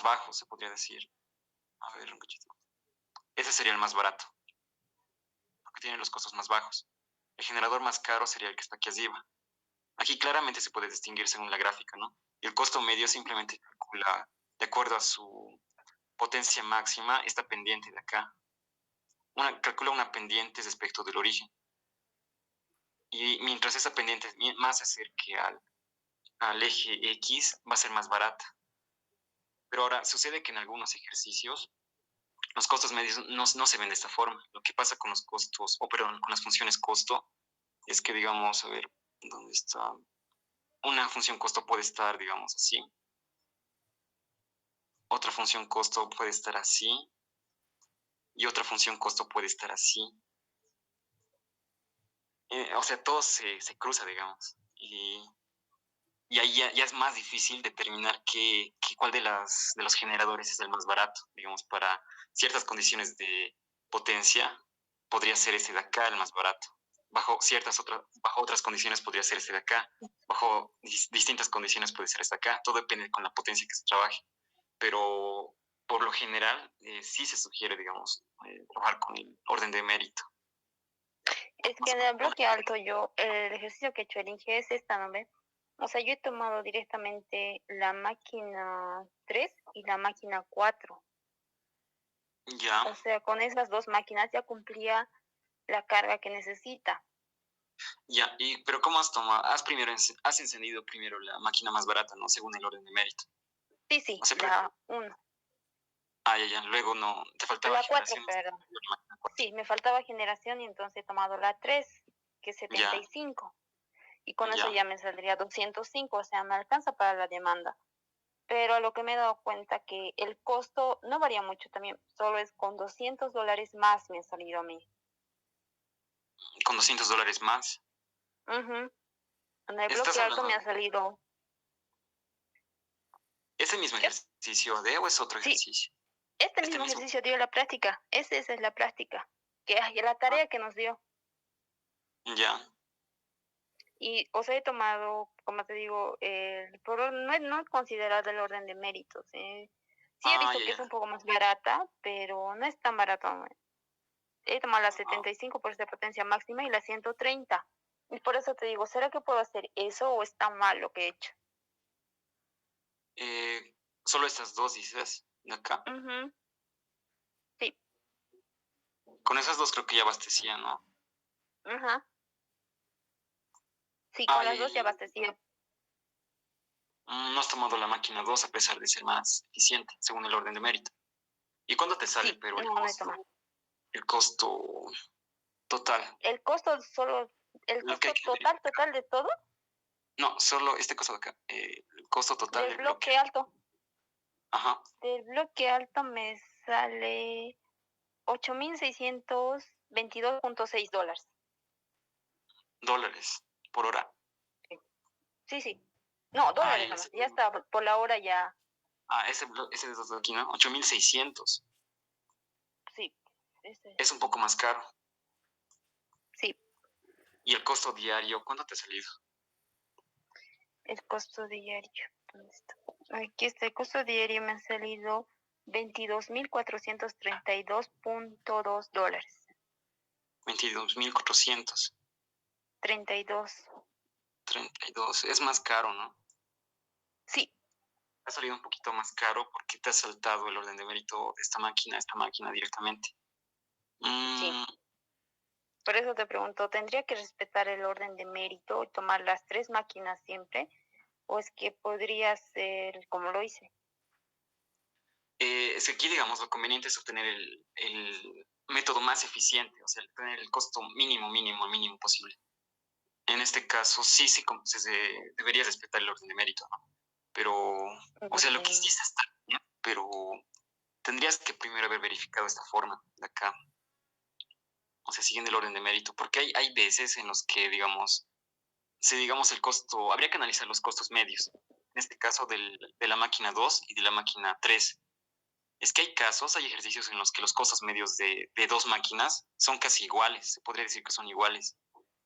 bajos, se podría decir. A ver, un cachito. Ese sería el más barato, porque tiene los costos más bajos. El generador más caro sería el que está aquí arriba. Aquí claramente se puede distinguir según la gráfica, ¿no? Y el costo medio simplemente calcula, de acuerdo a su potencia máxima, esta pendiente de acá. Calcula una pendiente respecto del origen. Y mientras esa pendiente más se acerque al eje X, va a ser más barata. Pero ahora, sucede que en algunos ejercicios los costos medios no se ven de esta forma. Lo que pasa con los costos, o perdón, con las funciones costo, es que, digamos, a ver, ¿dónde está? Una función costo puede estar, digamos, así. Otra función costo puede estar así. Y otra función costo puede estar así. O sea, todo se cruza, digamos. Y ahí ya es más difícil determinar cuál de los generadores es el más barato. Digamos, para ciertas condiciones de potencia, podría ser este de acá el más barato. Bajo otras condiciones podría ser este de acá. Bajo distintas condiciones puede ser este de acá. Todo depende con la potencia que se trabaje. Pero por lo general, sí se sugiere, digamos, trabajar con el orden de mérito. Es que en el bloque alto el ejercicio que he hecho el Inge es esta, ¿no ves? O sea, yo he tomado directamente la máquina 3 y la máquina 4. Ya. O sea, con esas dos máquinas ya cumplía la carga que necesita. Ya, pero ¿cómo has tomado? Has encendido primero la máquina más barata, ¿no? Según el orden de mérito. Sí, O sea, la 1. ya. Luego no, te faltaba La 4, generación. perdón. Sí, me faltaba generación y entonces he tomado la 3, que es Ya, 75. Y con eso ya. ya me saldría 205, o sea, me alcanza para la demanda. Pero a lo que me he dado cuenta que el costo no varía mucho también, solo es con $200 más me ha salido a mí. Con $200 más. En el ¿Estás bloque alto me hablando ha salido... ese mismo ¿Qué? ejercicio o es otro Sí, ejercicio? este mismo ejercicio dio la práctica, esa es la práctica, que es la tarea que nos dio. Ya. Y os he tomado, como te digo, no es considerado el orden de méritos. Sí he visto que es un poco más barata, pero no es tan barato. ¿No? He tomado la 75 por esta potencia máxima y la 130. Y por eso te digo, ¿será que puedo hacer eso o está mal lo que he hecho? Solo estas dos dices de acá. Sí. Con esas dos creo que ya abastecía, ¿no? Sí, con las dos ya abastecía. No has tomado la máquina 2 a pesar de ser más eficiente, según el orden de mérito. ¿Y cuándo te sale, Sí, pero no he tomado. el costo total? El costo total de todo, No, solo este costo de acá. El costo total del del bloque. bloque alto. Ajá. Del bloque alto me sale $8,622.6. Dólares por hora. Sí. No, dólares nomás. Ese, Ya está, por la hora ya. ese de aquí, ¿no? 8,600. Sí. Es un poco más caro. Sí, ¿Y el costo diario cuánto te ha salido? el costo diario. ¿Dónde está? Aquí está, el costo diario me ha salido $22,432.2. 22.400. 32. 32. Es más caro, ¿no? Sí. Ha salido un poquito más caro porque te ha saltado el orden de mérito de esta máquina directamente. Sí. Por eso te pregunto, ¿tendría que respetar el orden de mérito y tomar las 3 máquinas siempre? ¿O es que podría ser como lo hice? Es que aquí, digamos, lo conveniente es obtener el método más eficiente, o sea, tener el costo mínimo posible. En este caso, debería respetar el orden de mérito, ¿no? Pero, o sea, lo que hiciste está bien, pero tendrías que primero haber verificado esta forma de acá, o sea, siguiendo el orden de mérito, porque hay veces en los que, digamos, si digamos el costo, habría que analizar los costos medios, en este caso de la máquina 2 y de la máquina 3. Es que hay ejercicios en los que los costos medios de dos máquinas son casi iguales, se podría decir que son iguales.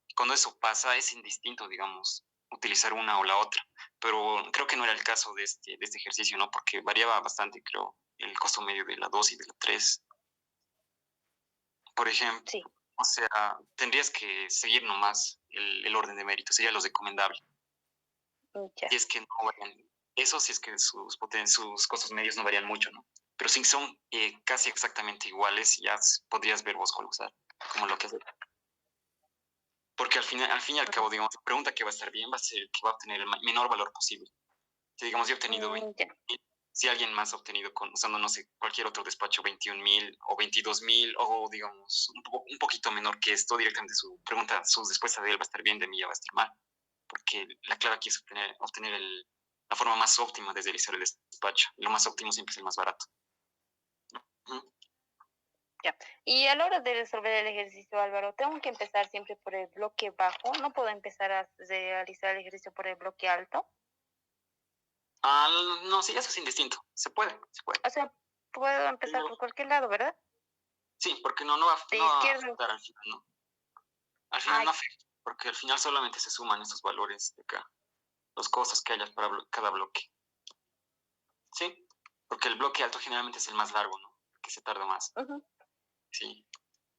Y cuando eso pasa es indistinto, digamos, utilizar una o la otra. Pero creo que no era el caso de este ejercicio, ¿no? Porque variaba bastante, creo, el costo medio de la 2 y de la 3. Por ejemplo, Sí. o sea, tendrías que seguir nomás el orden de mérito, sería lo recomendable. Ya. Si es que no varían, eso si es que sus costos medios no varían mucho, ¿no? Pero si son casi exactamente iguales, ya podrías ver vos cuál usar, como lo que hacer. Porque al fin y al cabo, digamos, la pregunta que va a estar bien va a ser que va a obtener el menor valor posible. Si digamos, yo he obtenido 20.000, si alguien más ha obtenido usando, no sé, cualquier otro despacho 21.000 o 22.000 o digamos, un poquito menor que esto, directamente su pregunta, su respuesta de él va a estar bien, de mí ya va a estar mal. Porque la clave aquí es obtener la forma más óptima de realizar el despacho. Lo más óptimo siempre es el más barato. Ujú. Ya. Y a la hora de resolver el ejercicio, Álvaro, ¿tengo que empezar siempre por el bloque bajo? ¿No puedo empezar a realizar el ejercicio por el bloque alto? No, sí, eso es indistinto. Se puede, se puede. O sea, puedo empezar por cualquier lado, ¿verdad? Sí, porque no va De a izquierda. afectar al final, ¿no? Al final Ay, no afecta, porque al final solamente se suman estos valores de acá, los costos que haya para cada bloque. Sí, porque el bloque alto generalmente es el más largo, ¿no? Que se tarda más. Sí,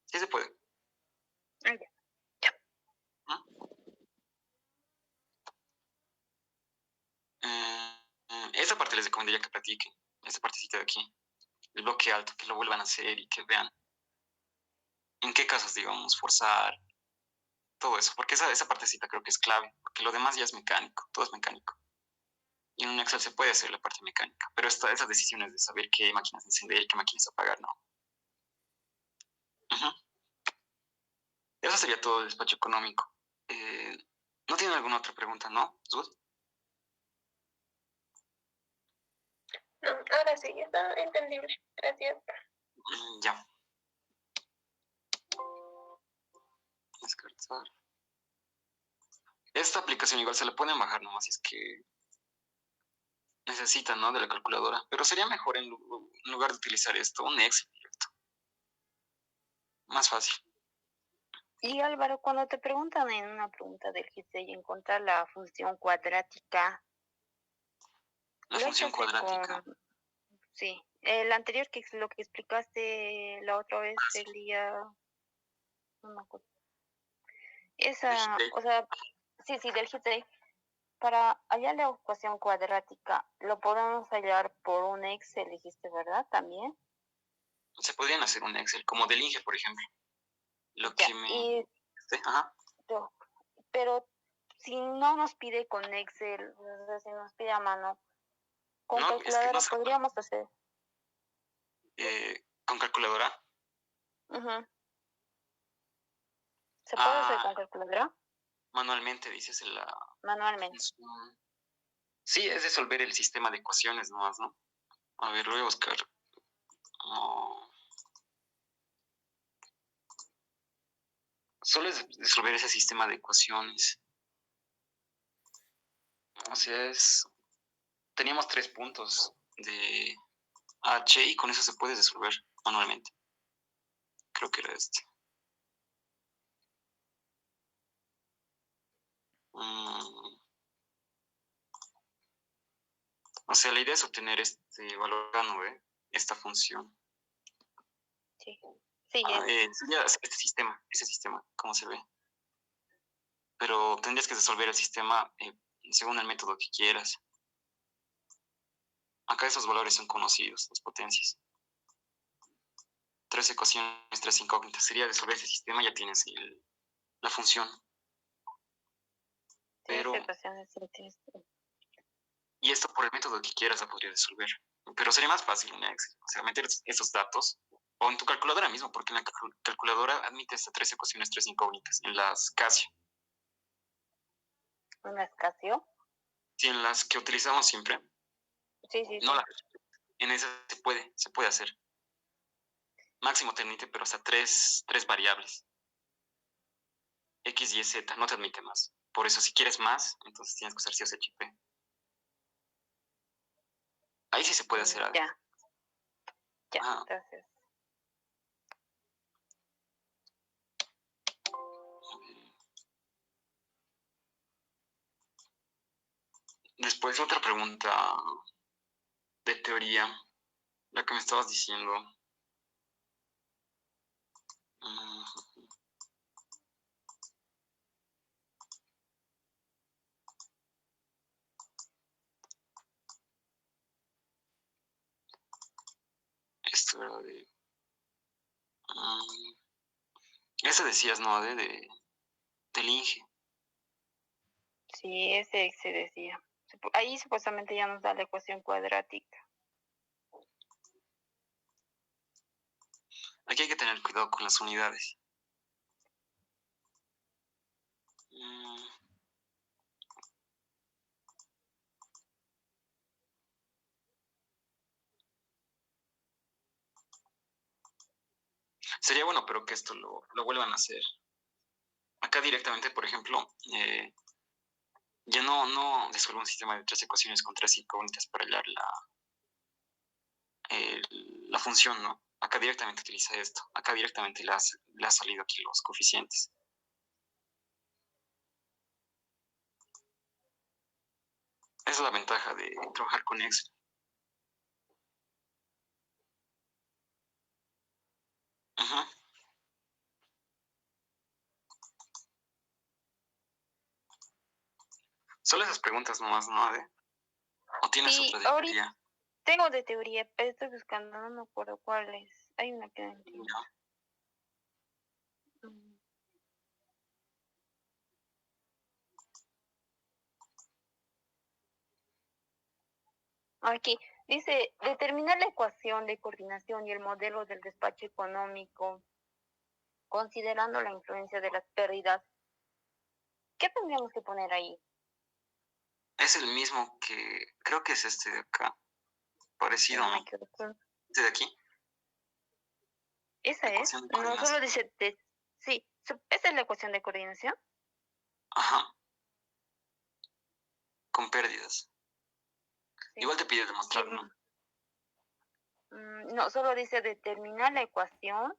sí se puede. ya. ¿Mm? Esa parte les recomendaría que practiquen, esa partecita de aquí, el bloque alto, que lo vuelvan a hacer y que vean en qué casos, digamos, forzar, todo eso, porque esa partecita creo que es clave, porque lo demás ya es mecánico, todo es mecánico. Y en un Excel se puede hacer la parte mecánica, pero esas decisiones de saber qué máquinas encender y qué máquinas apagar, no. Ujú. Eso sería todo el despacho económico. ¿No tienen alguna otra pregunta, no, Zud? No, ahora sí, está entendible. Gracias. Ya. Descartar. Esta aplicación igual se la pueden bajar nomás si es que necesitan, ¿no? De la calculadora. Pero sería mejor en lugar de utilizar esto, un Excel directo. Más fácil. Y Álvaro, cuando te preguntan en una pregunta del GISEI encontrar la función cuadrática, La lo función hecho cuadrática. con... Sí, el anterior que es lo que explicaste la otra vez, el día... No me acuerdo. Esa, o sea, sí, del GISEI. Para hallar la ecuación cuadrática, lo podemos hallar por un Excel, dijiste, ¿verdad? También. Se podrían hacer un Excel, como del Inge, por ejemplo. Lo Ya, que me... y Sí, ajá. pero si no nos pide con Excel, o sea, si nos pide a mano, con No, es que no calculadora se puede. podríamos hacer. Con calculadora. Ujú. ¿Se puede hacer Ah, con calculadora? manualmente, dices, Manualmente. función. Sí, es resolver el sistema de ecuaciones nomás, ¿no? A ver, lo voy a buscar. Oh, solo es resolver ese sistema de ecuaciones. O sea, teníamos 3 puntos de H y con eso se puede resolver manualmente. Creo que era este. Mm, o sea, la idea es obtener este valor, ¿no? Esta función. Sí, sí, Sería ese sistema, ¿cómo se ve? Pero tendrías que resolver el sistema según el método que quieras. Acá esos valores son conocidos, las potencias. 3 ecuaciones, 3 incógnitas. Sería resolver ese sistema, ya tienes la función. Pero, y esto por el método que quieras la podría resolver. Pero sería más fácil en Excel. O sea, meter esos datos. O en tu calculadora mismo, porque en la calculadora admite hasta 3 ecuaciones, 3 incógnitas. En las Casio. ¿En las Casio? Sí, en las que utilizamos siempre. Sí, sí, no sí. En esas se puede hacer. Máximo te admite, pero hasta tres variables. X, Y, Z, no te admite más. Por eso, si quieres más, entonces tienes que usar C o C, P. Ahí sí se puede hacer algo. Ya, entonces. Después, otra pregunta de teoría, la que me estabas diciendo. Esto era de... ese decías, ¿no? Del Inge. Sí, ese se decía. Ahí supuestamente ya nos da la ecuación cuadrática. Aquí hay que tener cuidado con las unidades. Sería bueno, pero que esto lo vuelvan a hacer. Acá directamente, por ejemplo, ya no resuelvo un sistema de 3 ecuaciones con 3 incógnitas para hallar la función, ¿no? Acá directamente utiliza esto. Acá directamente le ha salido aquí los coeficientes. Esa es la ventaja de trabajar con Excel. Ajá. Solo esas preguntas nomás, ¿no? ¿O tienes otra de teoría? Tengo de teoría, pero estoy buscando, no me acuerdo cuál es. Hay una que no entiendo. Aquí dice, determinar la ecuación de coordinación y el modelo del despacho económico, considerando la influencia de las pérdidas. ¿Qué tendríamos que poner ahí? Es el mismo que, creo que es este de acá. Parecido, ¿no? ¿Este de aquí? Esa es. No, solo dice, sí, esa es la ecuación de coordinación. Ajá. Con pérdidas. Sí. Igual te pide demostrarlo, ¿no? No, solo dice determinar la ecuación,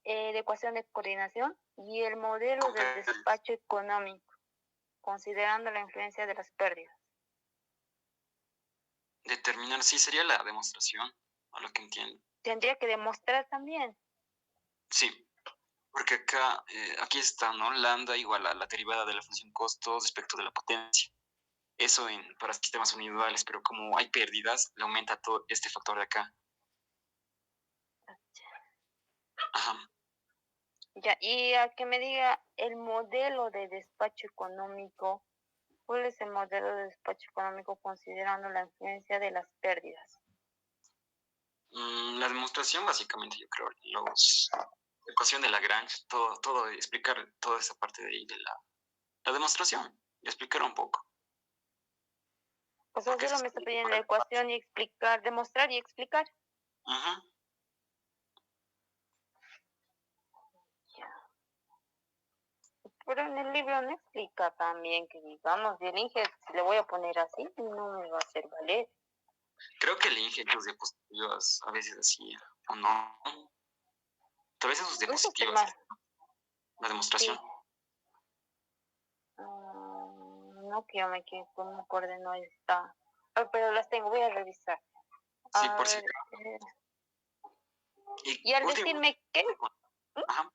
de ecuación de coordinación y el modelo del despacho económico, considerando la influencia de las pérdidas. Determinar, sí, sería la demostración, a lo que entiendo. Tendría que demostrar también. Sí, porque acá, aquí está, ¿no? Lambda igual a la derivada de la función costo respecto de la potencia. Eso para sistemas individuales, pero como hay pérdidas, le aumenta todo este factor de acá. Ajá. Ya, y a que me diga el modelo de despacho económico, ¿cuál es el modelo de despacho económico considerando la influencia de las pérdidas? La demostración, básicamente, yo creo, la ecuación de Lagrange, todo, explicar toda esa parte de ahí de la demostración, y explicar un poco. O sea, solo me está pidiendo la ecuación y explicar, demostrar y explicar. Ajá. Pero en el libro no explica también que digamos, y el Inge, si le voy a poner así, no me va a hacer valer. Creo que el Inge en sus diapositivas a veces así, o no. Tal vez en sus diapositivas, la demostración. Sí. No, que yo me acuerdo, no está. Pero las tengo, voy a revisar. Sí, por si. Y al decirme qué. Ajá.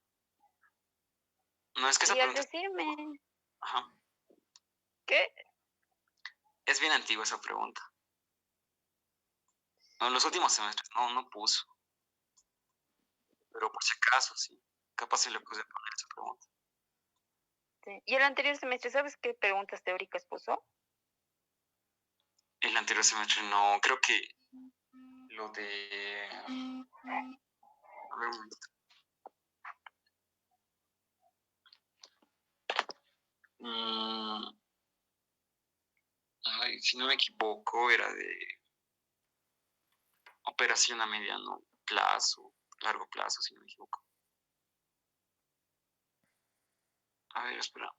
No, es que esa Y al pregunta... decirme Ajá. qué. Es bien antigua esa pregunta. No, en los últimos semestres no puso. Pero por si acaso, sí. Capaz se le puse poner esa pregunta. Sí. Y el anterior semestre, ¿sabes qué preguntas teóricas puso? El anterior semestre no, creo que lo de... A ver un momento. Ay, si no me equivoco, era de operación a mediano plazo, largo plazo, si no me equivoco. A ver, espera.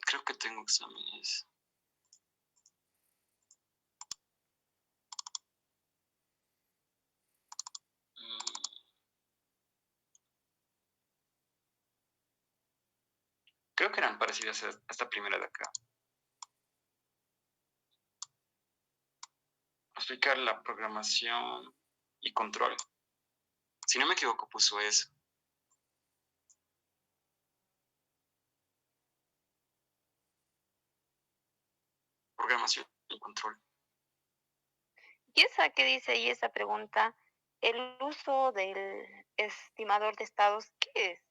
Creo que tengo exámenes. Creo que eran parecidas a esta primera de acá. Explicar la programación y control. Si no me equivoco, puso eso. Programación y control. ¿Y esa qué dice ahí esa pregunta? El uso del estimador de estados, ¿qué es?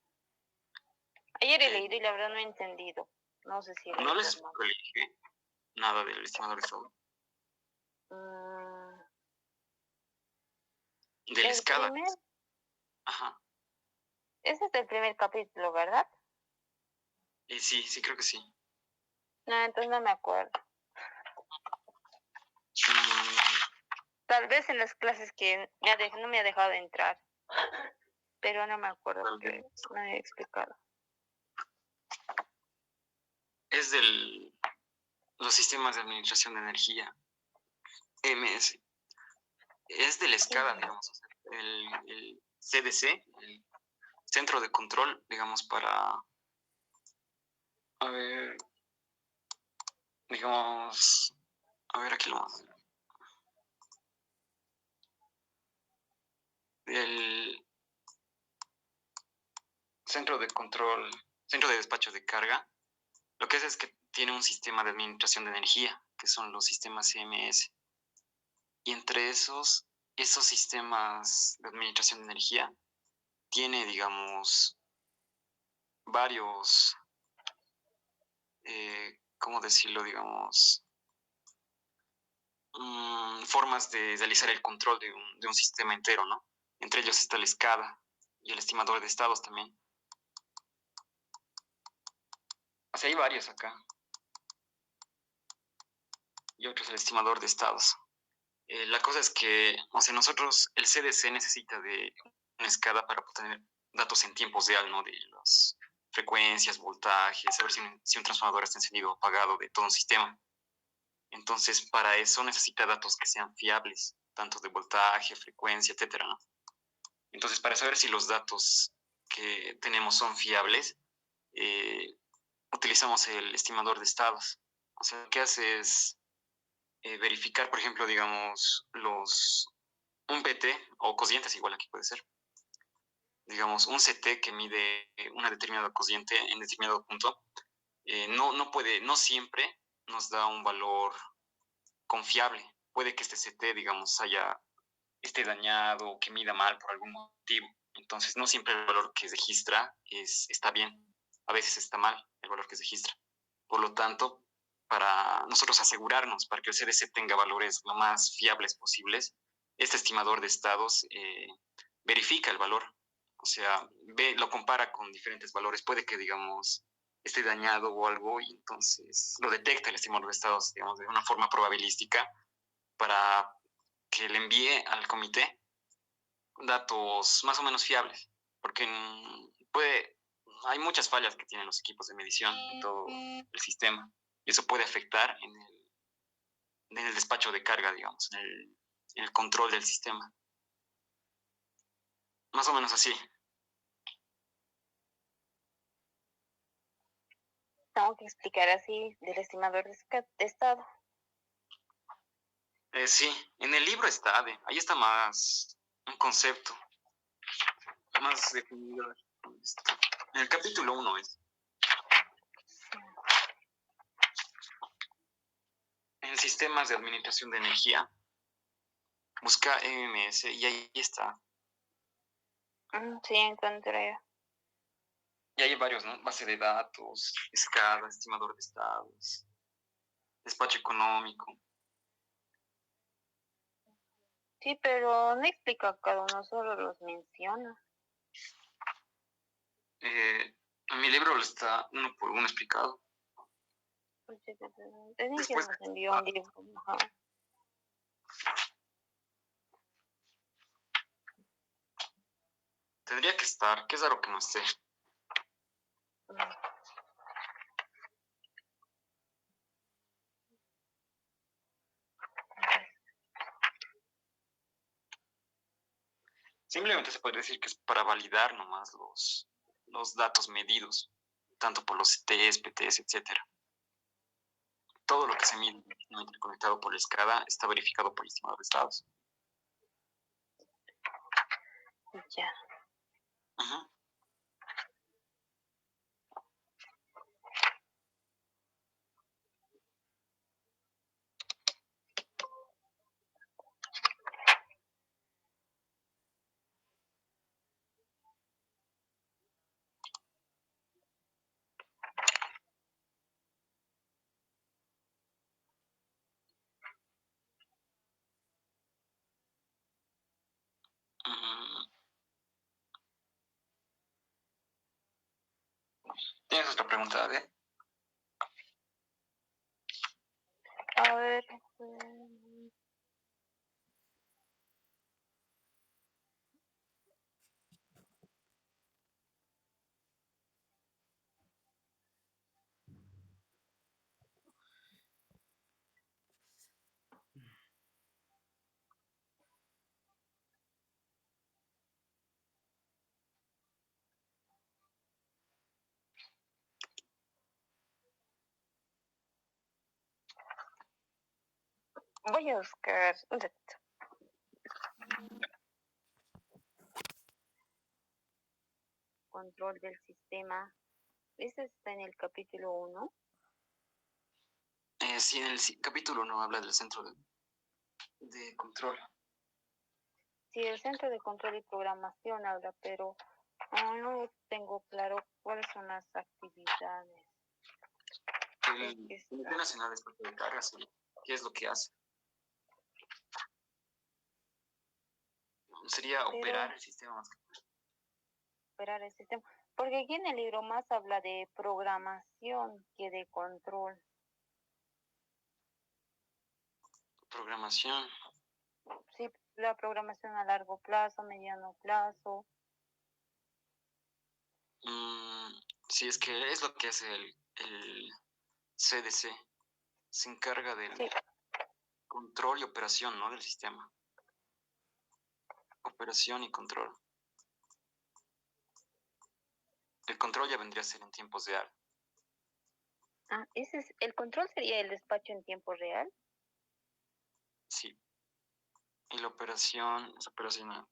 Ayer he leído y la verdad no he entendido. No sé si he No leído les mal. elige nada del estimador de estado. Del El SCADA. primer, Ajá. ese es el primer capítulo, ¿verdad? Sí, creo que sí. No, entonces no me acuerdo. Mm, Tal vez en las clases que no me ha dejado de entrar, pero no me acuerdo tal que vez. me había explicado. Es de los sistemas de administración de energía, MS. Es del SCADA, digamos, o sea, el CDC, el Centro de Control, digamos, para, a ver, digamos, a ver, aquí lo más. El Centro de Control, Centro de Despacho de Carga, lo que hace es que tiene un sistema de administración de energía, que son los sistemas CMS. Y entre esos sistemas de administración de energía, tiene, digamos, varios, ¿cómo decirlo? Digamos, formas de realizar el control de un sistema entero, ¿no? Entre ellos está el SCADA y el estimador de estados también. O sea, hay varios acá. Y otros el estimador de estados. La cosa es que, o sea, nosotros, el CDC necesita de una SCADA para obtener datos en tiempo real, ¿no? De las frecuencias, voltajes, saber si un transformador está encendido o apagado de todo un sistema. Entonces, para eso necesita datos que sean fiables, tanto de voltaje, frecuencia, etcétera, ¿no? Entonces, para saber si los datos que tenemos son fiables, utilizamos el estimador de estados. O sea, lo que hace es verificar, por ejemplo, digamos, un PT o cocientes, igual aquí puede ser. Digamos, un CT que mide una determinada cociente en determinado punto, no siempre nos da un valor confiable. Puede que este CT, digamos, esté dañado o que mida mal por algún motivo. Entonces, no siempre el valor que se registra está bien. A veces está mal el valor que se registra. Por lo tanto, para nosotros asegurarnos, para que el CDC tenga valores lo más fiables posibles, este estimador de estados verifica el valor. O sea, lo compara con diferentes valores. Puede que, digamos, esté dañado o algo y entonces lo detecta el estimador de estados, digamos, de una forma probabilística para que le envíe al comité datos más o menos fiables, porque hay muchas fallas que tienen los equipos de medición y todo el sistema, y eso puede afectar en el despacho de carga, digamos, en el control del sistema. Más o menos así. Tengo que explicar así del estimador de estado. Sí, en el libro está, ahí está más un concepto. más definido. En el capítulo 1 es. En sistemas de administración de energía, busca EMS y ahí está. Sí, encontré. Y hay varios, ¿no? Base de datos, SCADA, estimador de estados, despacho económico. Sí, pero no explica cada uno, solo los menciona. En mi libro está uno por uno explicado. Tenía que Después, nos envió un libro. Ajá. tendría que estar, qué es raro que no esté. Simplemente se puede decir que es para validar nomás los datos medidos, tanto por los CTs, PTs, etcétera. Todo lo que se mide interconectado por el SCADA está verificado por el estimador de estados. Ya. Ajá. ¿Tienes otra pregunta, David? A ver. Voy a buscar un ratito. Control del sistema. Este está en el capítulo 1. Sí, en el capítulo 1 habla del centro de control. Sí, el centro de control y programación habla, pero no tengo claro cuáles son las actividades. El Comité Nacional de Despacho de Cargas, ¿qué es lo que hace? Sería operar el sistema más que operar el sistema. Porque aquí en el libro más habla de programación que de control. programación. Sí, la programación a largo plazo, mediano plazo. Sí, es que es lo que hace el CDC. Se encarga del control y operación, ¿no? Del sistema. Operación y control. El control ya vendría a ser en tiempos real. Ese es, el control sería el despacho en tiempo real. Sí. Y la operación es operación a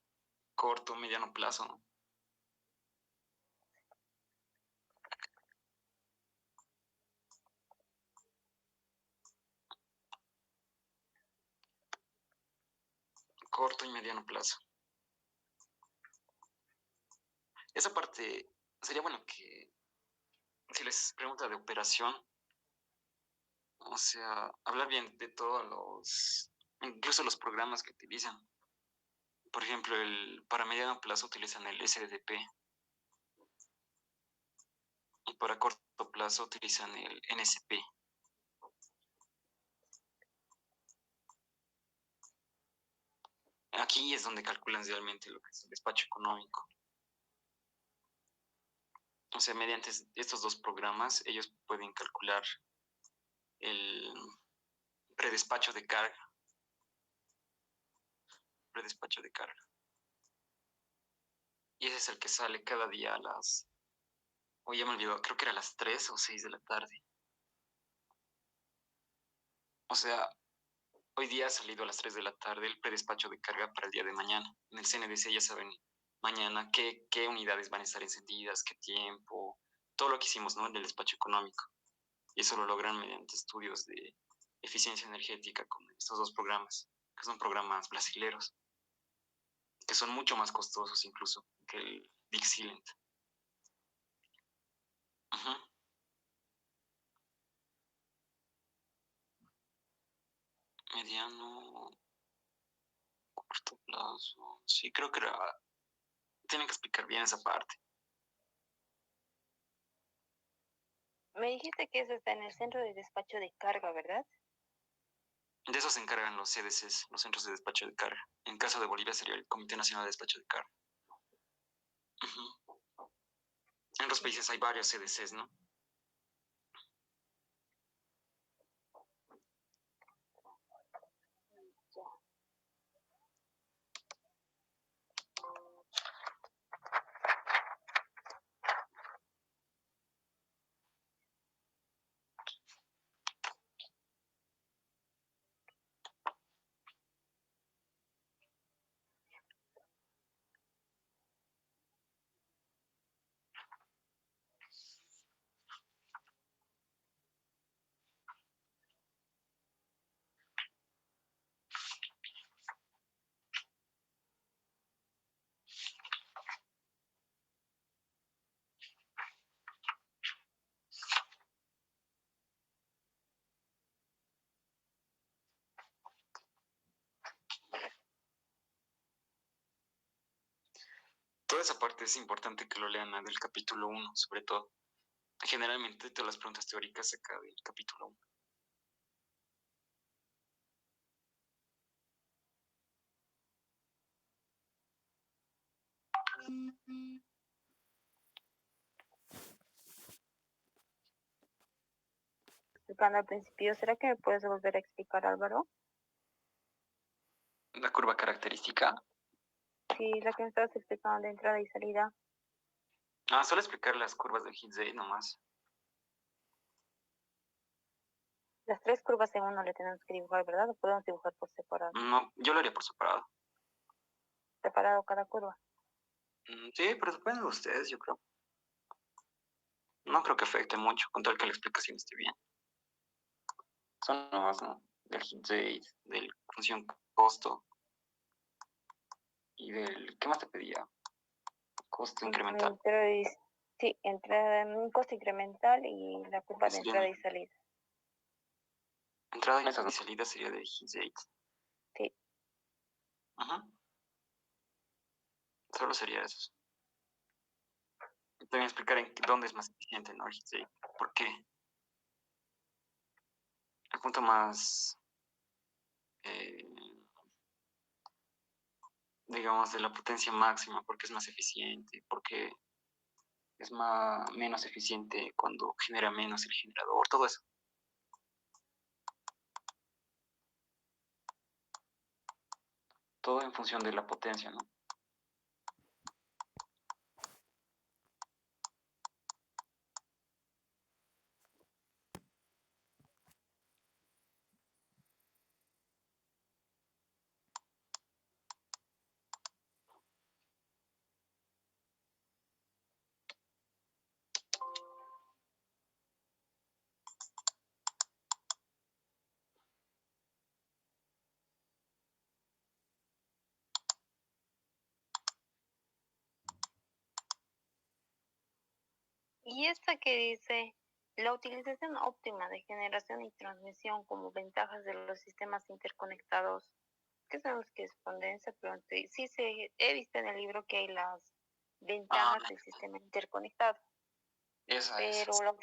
corto, mediano plazo, ¿no? Corto y mediano plazo. Esa parte sería bueno que si les pregunta de operación, o sea, hablar bien de todos incluso los programas que utilizan. Por ejemplo, para mediano plazo utilizan el SDP y para corto plazo utilizan el NSP. Aquí es donde calculan realmente lo que es el despacho económico. O sea, mediante estos dos programas, ellos pueden calcular el predespacho de carga. Predespacho de carga. Y ese es el que sale cada día a las... Hoy ya me olvidó, creo que era a las 3 o 6 de la tarde. O sea, hoy día ha salido a las 3 de la tarde el predespacho de carga para el día de mañana. En el CNDC ya saben mañana qué unidades van a estar encendidas, qué tiempo, todo lo que hicimos, ¿no? Del despacho económico. Y eso lo logran mediante estudios de eficiencia energética con estos dos programas, que son programas brasileros, que son mucho más costosos incluso que el Dixilent. Ujú. Mediano, corto plazo. Sí, creo que tienen que explicar bien esa parte. Me dijiste que eso está en el centro de despacho de carga, ¿verdad? De eso se encargan los CDCs, los centros de despacho de carga. En caso de Bolivia sería el Comité Nacional de Despacho de Carga. Ujú. En otros países hay varios CDCs, ¿no? Toda esa parte es importante que lo lean del capítulo 1, sobre todo. Generalmente todas las preguntas teóricas acá del capítulo 1. Explicando al principio, ¿será que me puedes volver a explicar, Álvaro? La curva característica. Sí, la que me estabas explicando de entrada y salida. Solo explicar las curvas del Hit nomás. Las tres curvas en uno le tenemos que dibujar, ¿verdad? ¿O podemos dibujar por separado? No, yo lo haría por separado. Separado cada curva. Sí, pero depende de ustedes, yo creo. No creo que afecte mucho, con tal que la explicación esté bien. Son nuevas, ¿no? Del Hit de la función costo y del... ¿Qué más te pedía? Costo incremental. Sí, entrada en un costo incremental y la curva de entrada y salida. Entrada y salida sería de Hit. Sí. Ajá. Solo sería eso. También explicar en dónde es más eficiente, ¿no? El Hit. ¿Por qué? El punto más, eh, digamos, de la potencia máxima, porque es más eficiente, porque es menos eficiente cuando genera menos el generador, todo eso. Todo en función de la potencia, ¿no? Y esta que dice, la utilización óptima de generación y transmisión como ventajas de los sistemas interconectados. ¿Qué sabemos que es condensa? Pero sí, he visto en el libro que hay las ventajas del sistema interconectado. Esa es. Pero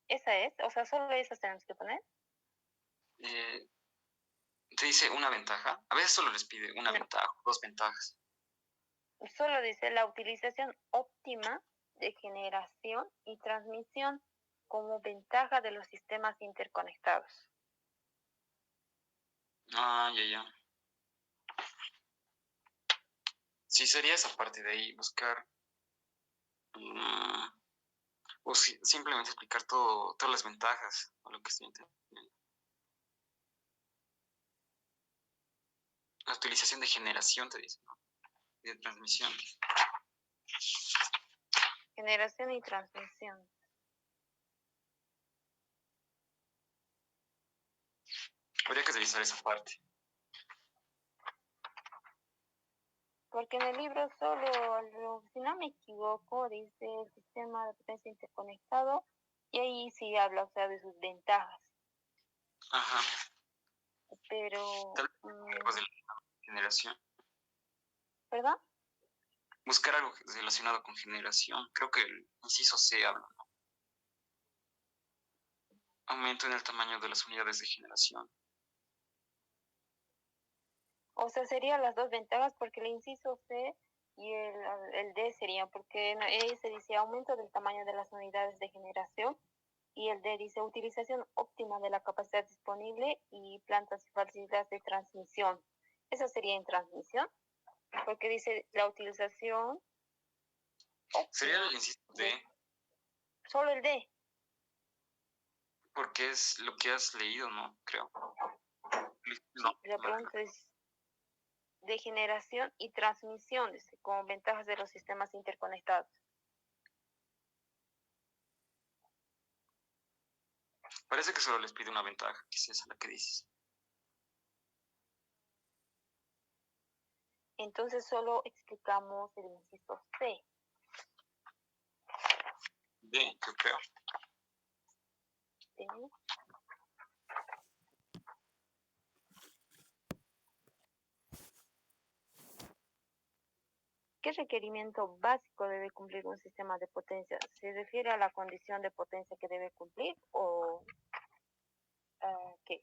esa es, o sea, solo esas tenemos que poner. Te dice una ventaja. A veces solo les pide una ventaja, dos ventajas. Solo dice la utilización óptima de generación y transmisión como ventaja de los sistemas interconectados. Ya. Sí, sería esa parte de ahí, buscar. O simplemente explicar todas las ventajas a lo que estoy entendiendo. La utilización de generación, te dice, ¿no? de transmisión. Generación y transmisión. Habría que revisar esa parte. Porque en el libro solo, si no me equivoco, dice el sistema de potencia interconectado y ahí sí habla, o sea, de sus ventajas. Ajá. Pero... Tal vez algo de la generación. ¿Perdón? Buscar algo relacionado con generación. Creo que el inciso C habla, ¿no? Aumento en el tamaño de las unidades de generación. O sea, serían las dos ventajas porque el inciso C y el D serían, porque ahí se dice aumento del tamaño de las unidades de generación y el D dice utilización óptima de la capacidad disponible y plantas y facilidades de transmisión. Eso sería en transmisión, porque dice la utilización óptima. Sería el inciso D. Solo el D. Porque es lo que has leído, ¿no? Creo. No, la pregunta es de generación y transmisión, dice, con ventajas de los sistemas interconectados. Parece que solo les pide una ventaja, que es esa la que dices. Entonces solo explicamos el inciso C. D, yo creo. ¿Sí? ¿Qué requerimiento básico debe cumplir un sistema de potencia? ¿Se refiere a la condición de potencia que debe cumplir o qué?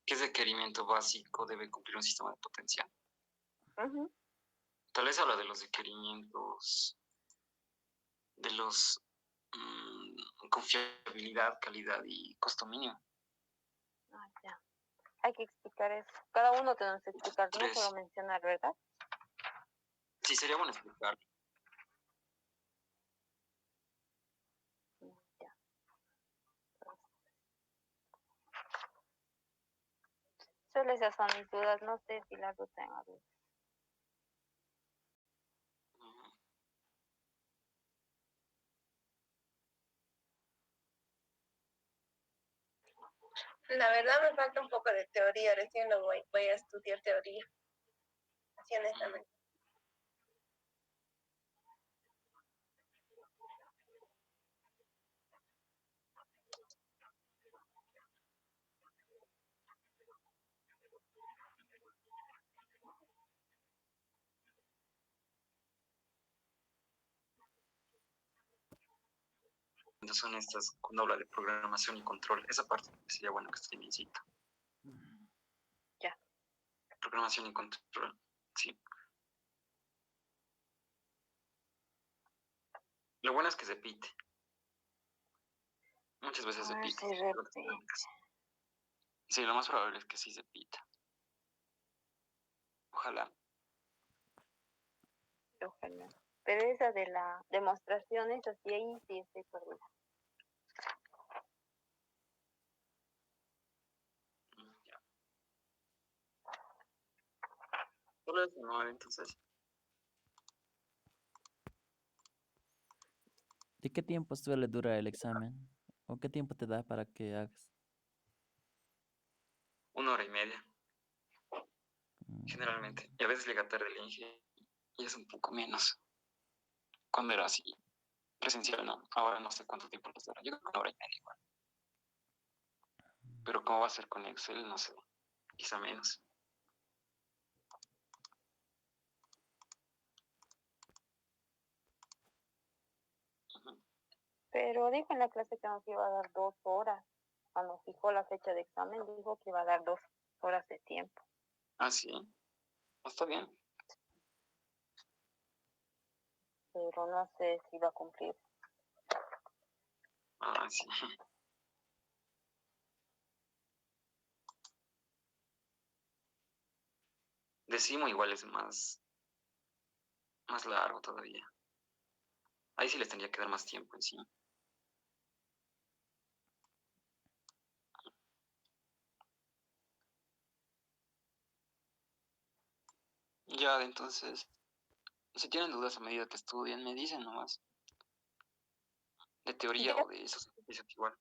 ¿Qué requerimiento básico debe cumplir un sistema de potencia? Uh-huh. Tal vez habla de los requerimientos, de los confiabilidad, calidad y costo mínimo. Ya. Hay que explicar eso. Cada uno tenemos que explicar, no solo mencionar, ¿verdad? Sí, sería bueno explicar. Ya. Solo esas son mis dudas, no sé si las dos tengan dudas. La verdad me falta un poco de teoría, recién lo voy a estudiar teoría. Así honestamente. Son estas cuando habla de programación y control. Esa parte sería bueno que esté bien cita. Ya. Programación y control, sí. Lo bueno es que se repite. Muchas veces se repite. Sí, lo más probable es que sí se repita. Ojalá. Ojalá. Pero esa de la demostración, esa sí, ahí sí estoy perdida. Ya. Solo es no, entonces. ¿De qué tiempo suele durar el examen? ¿O qué tiempo te da para que hagas? 1 hora y media, Mm, generalmente. Y a veces llega tarde el Inge y es un poco menos. Cuando era así, presencial, no. Ahora no sé cuánto tiempo les dará. Yo creo que 1 hora y media igual. Pero cómo va a ser con Excel, no sé. Quizá menos. Pero dijo en la clase que nos iba a dar 2 horas. Cuando fijó la fecha de examen, dijo que iba a dar 2 horas de tiempo. Ah, sí. Está bien. Pero no sé si va a cumplir. Ah, sí. Decimo igual es más largo todavía. Ahí sí les tendría que dar más tiempo encima. Ya, entonces, si tienen dudas a medida que estudien, me dicen nomás. De teoría o de esos ejercicios igual.